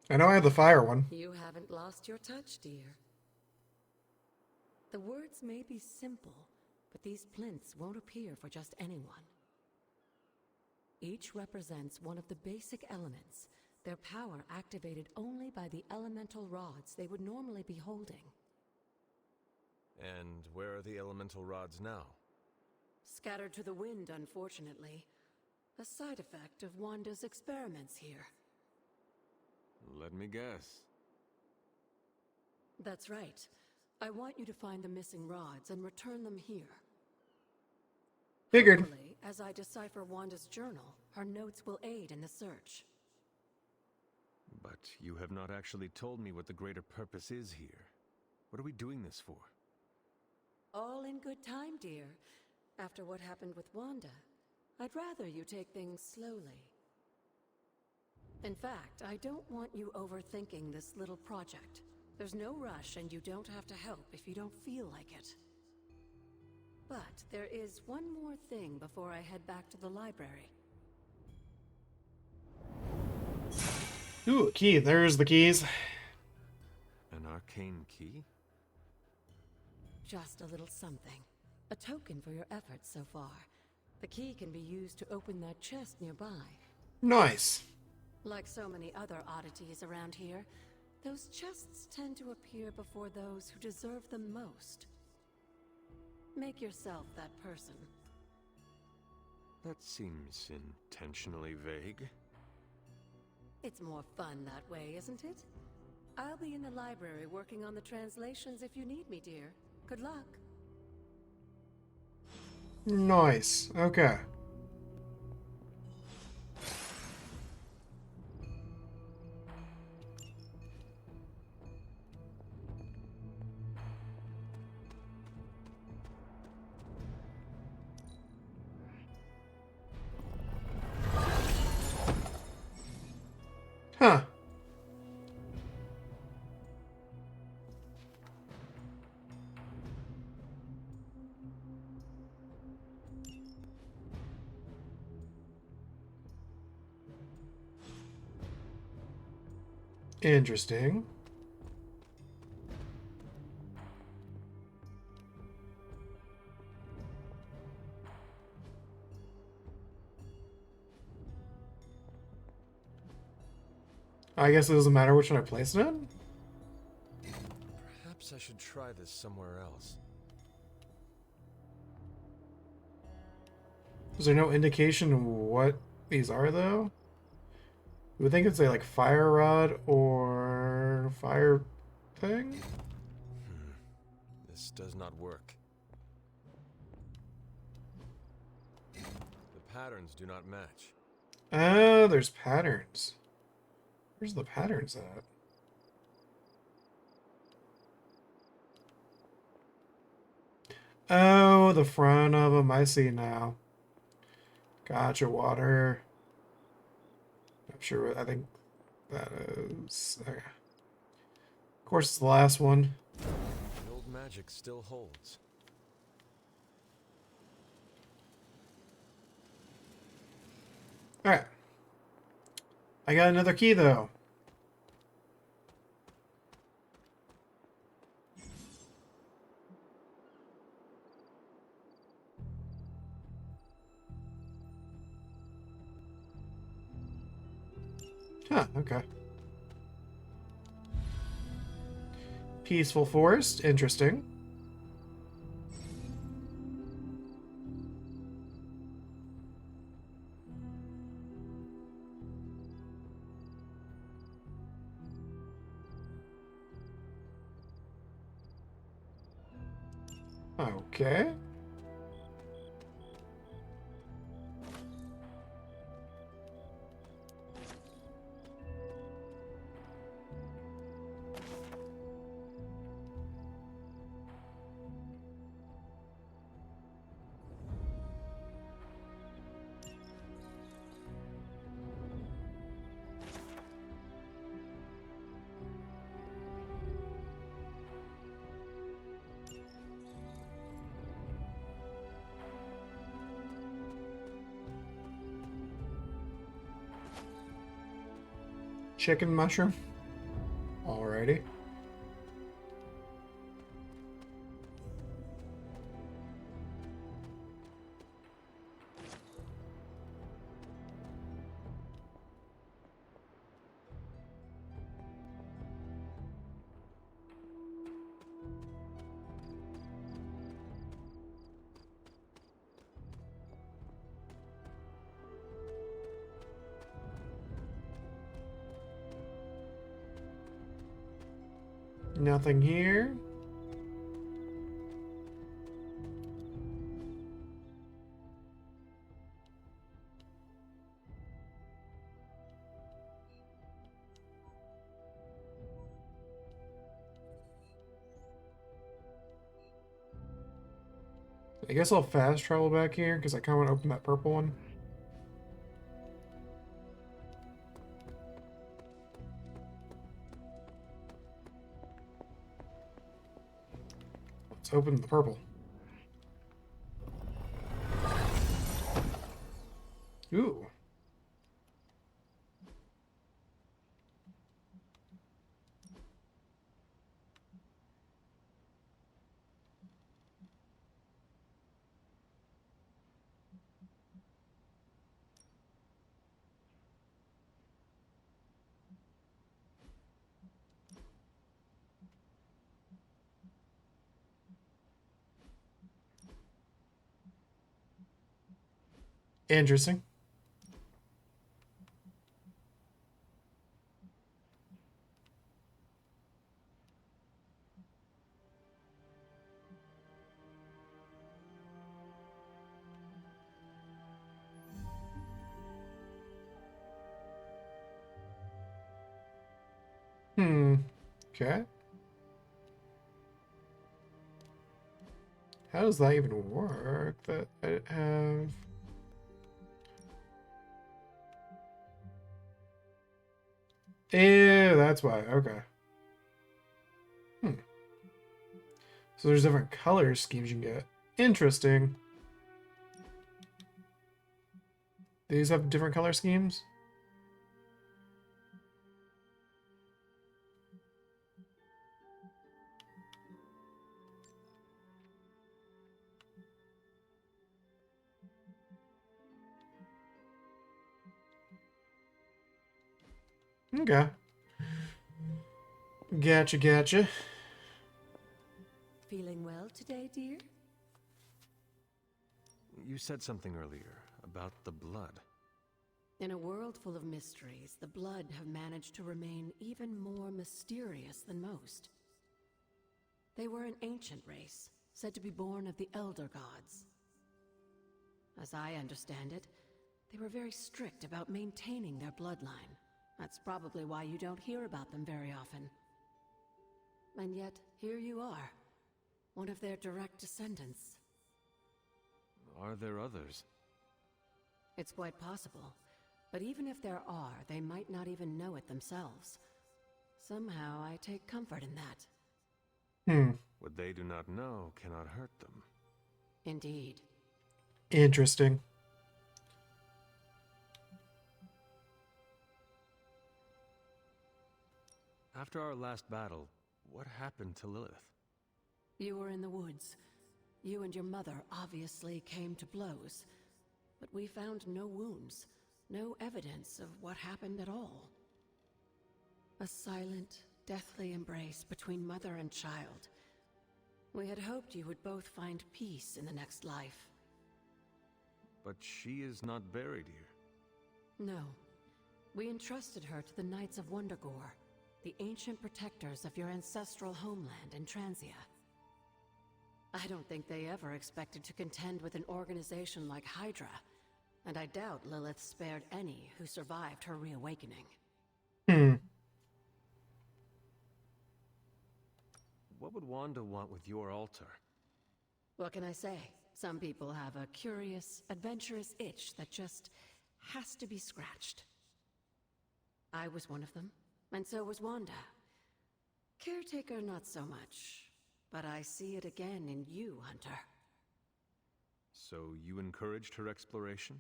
I know I have the fire one. You haven't lost your touch, dear. The words may be simple, but these plinths won't appear for just anyone. Each represents one of the basic elements, their power activated only by the elemental rods they would normally be holding. And where are the elemental rods now? Scattered to the wind, unfortunately. A side effect of Wanda's experiments here. Let me guess. That's right. I want you to find the missing rods and return them here. Figured. Hopefully, as I decipher Wanda's journal, her notes will aid in the search. But you have not actually told me what the greater purpose is here. What are we doing this for? All in good time, dear. After what happened with Wanda, I'd rather you take things slowly. In fact, I don't want you overthinking this little project. There's no rush, and you don't have to help if you don't feel like it. But there is one more thing before I head back to the library. Ooh, a key. There's the keys. An arcane key? Just a little something. A token for your efforts so far. The key can be used to open that chest nearby. Nice. Like so many other oddities around here, those chests tend to appear before those who deserve them most. Make yourself that person. That seems intentionally vague. It's more fun that way, isn't it? I'll be in the library working on the translations if you need me, dear. Good luck. Nice. Okay. Huh. Interesting. I guess it doesn't matter which one I place it in? Perhaps I should try this somewhere else. Is there no indication of what these are, though? You would think it's a, like, fire rod or fire thing? This does not work. The patterns do not match. Oh, there's patterns. Where's the patterns at? Oh, the front of them. I see now. Gotcha, water. I'm sure. I think that is. Okay. Of course, it's the last one. The old magic still holds. All right. I got another key, though. Huh, okay. Peaceful forest, interesting. Okay. Chicken mushroom. Alrighty. Nothing here. I guess I'll fast travel back here because I kind of want to open that purple one. Let's open the purple. Ooh. Interesting. Okay. How does that even work? That I have... Yeah, that's why. Okay. So there's different color schemes you can get. Interesting. These have different color schemes? Okay. Gotcha. Feeling well today, dear? You said something earlier about the blood. In a world full of mysteries, the Blood have managed to remain even more mysterious than most. They were an ancient race, said to be born of the Elder Gods. As I understand it, they were very strict about maintaining their bloodline. That's probably why you don't hear about them very often. And yet, here you are, one of their direct descendants. Are there others? It's quite possible. But even if there are, they might not even know it themselves. Somehow, I take comfort in that. What they do not know cannot hurt them. Indeed. Interesting. After our last battle, what happened to Lilith? You were in the woods. You and your mother obviously came to blows. But we found no wounds, no evidence of what happened at all. A silent, deathly embrace between mother and child. We had hoped you would both find peace in the next life. But she is not buried here. No. We entrusted her to the Knights of Wundagore, the ancient protectors of your ancestral homeland in Transia. I don't think they ever expected to contend with an organization like Hydra, and I doubt Lilith spared any who survived her reawakening. What would Wanda want with your altar? What can I say? Some people have a curious, adventurous itch that just has to be scratched. I was one of them, and so was Wanda. Caretaker, not so much. But I see it again in you, Hunter. So you encouraged her exploration?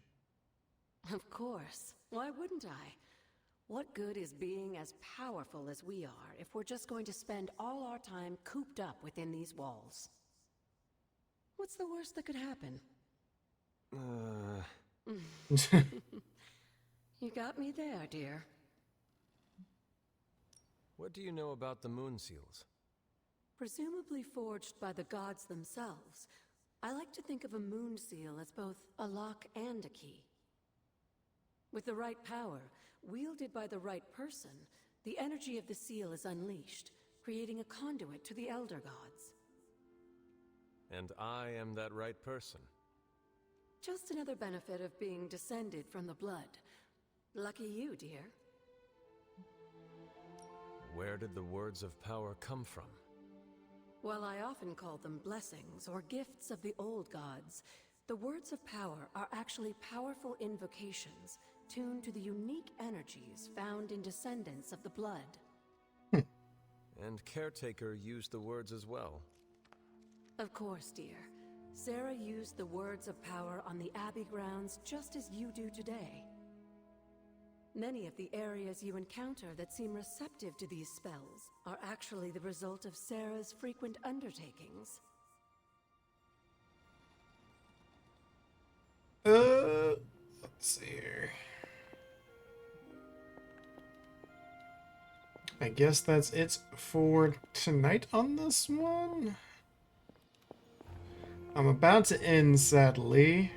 Of course. Why wouldn't I? What good is being as powerful as we are if we're just going to spend all our time cooped up within these walls? What's the worst that could happen? You got me there, dear. What do you know about the Moon Seals? Presumably forged by the gods themselves, I like to think of a moon seal as both a lock and a key. With the right power, wielded by the right person, the energy of the seal is unleashed, creating a conduit to the Elder Gods. And I am that right person. Just another benefit of being descended from the blood. Lucky you, dear. Where did the words of power come from? While I often call them blessings or gifts of the old gods, the words of power are actually powerful invocations tuned to the unique energies found in descendants of the blood. And Caretaker used the words as well. Of course, dear. Sarah used the words of power on the Abbey grounds just as you do today. Many of the areas you encounter that seem receptive to these spells are actually the result of Sarah's frequent undertakings. Let's see here. I guess that's it for tonight on this one. I'm about to end, sadly.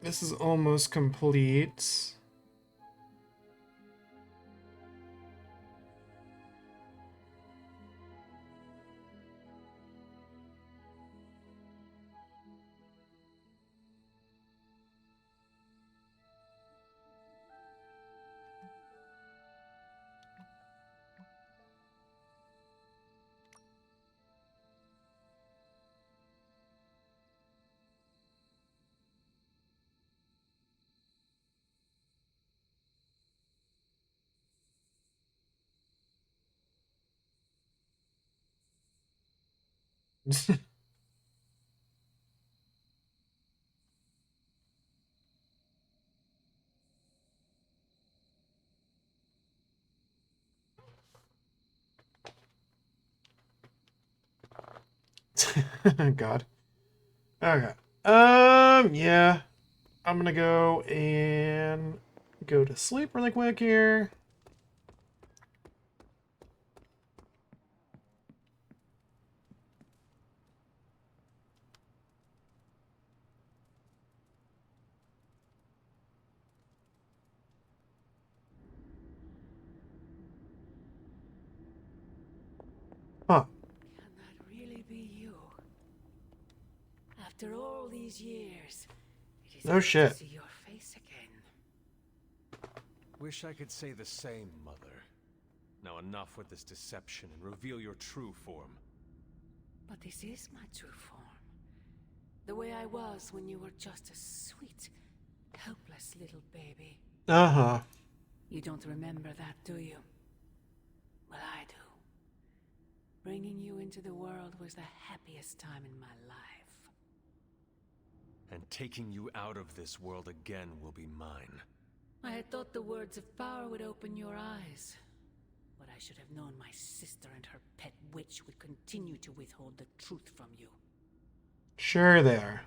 This is almost complete. God. Okay. Yeah. I'm gonna go and go to sleep really quick here. Huh. Can that really be you? After all these years, it is No good shit. to see your face again. Wish I could say the same, Mother. Now enough with this deception and reveal your true form. But this is my true form. The way I was when you were just a sweet, helpless little baby. Uh-huh. You don't remember that, do you? Well, I do. Bringing you into the world was the happiest time in my life. And taking you out of this world again will be mine. I had thought the words of power would open your eyes. But I should have known my sister and her pet witch would continue to withhold the truth from you. Sure they are.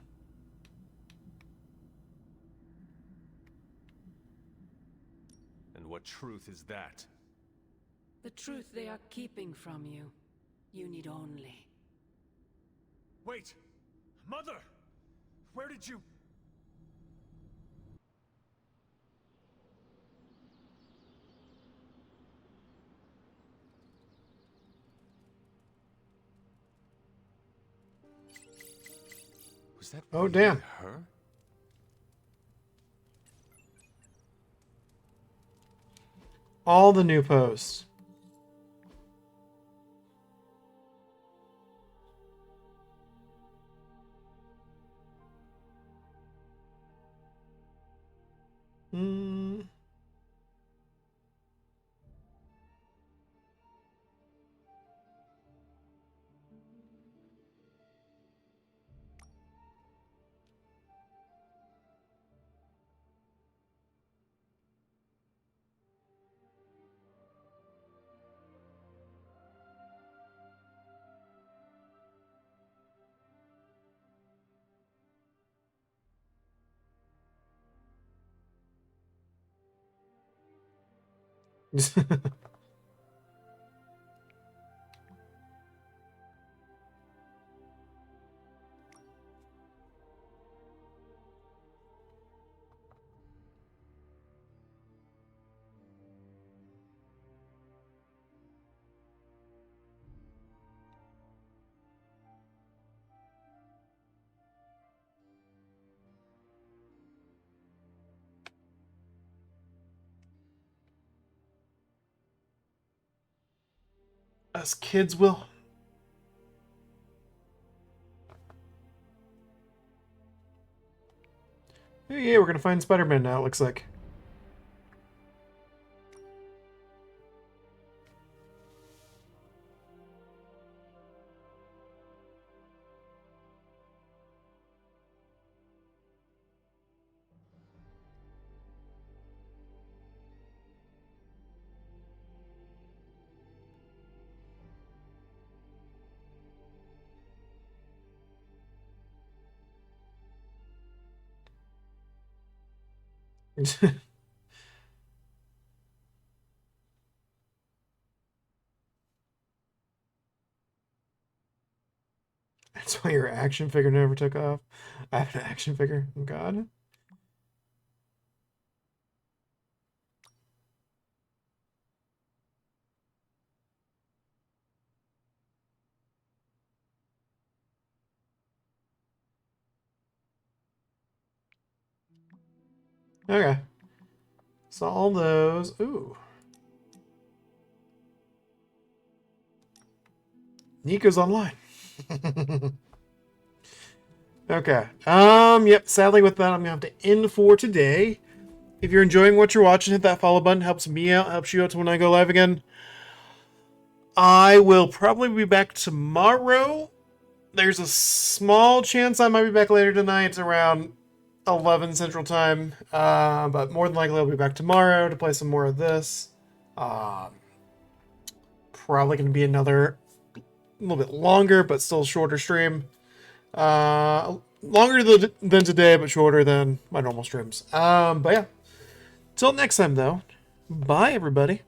And what truth is that? The truth they are keeping from you. You need only. Wait! Mother! Where did you... Was that Oh, really damn. her? All the new posts. Hmm. Us kids will. Yeah, we're gonna find Spider-Man now, it looks like. That's why your action figure never took off. I have an action figure. Oh, God. Okay. So all those. Ooh. Nico's online. Okay. Yep, sadly with that, I'm gonna have to end for today. If you're enjoying what you're watching, hit that follow button. Helps me out, helps you out when I go live again. I will probably be back tomorrow. There's a small chance I might be back later tonight around 11 Central Time. But more than likely I'll be back tomorrow to play some more of this. Probably gonna be another a little bit longer, but still shorter stream. Longer than today, but shorter than my normal streams. But yeah. Till next time, though. Bye, everybody.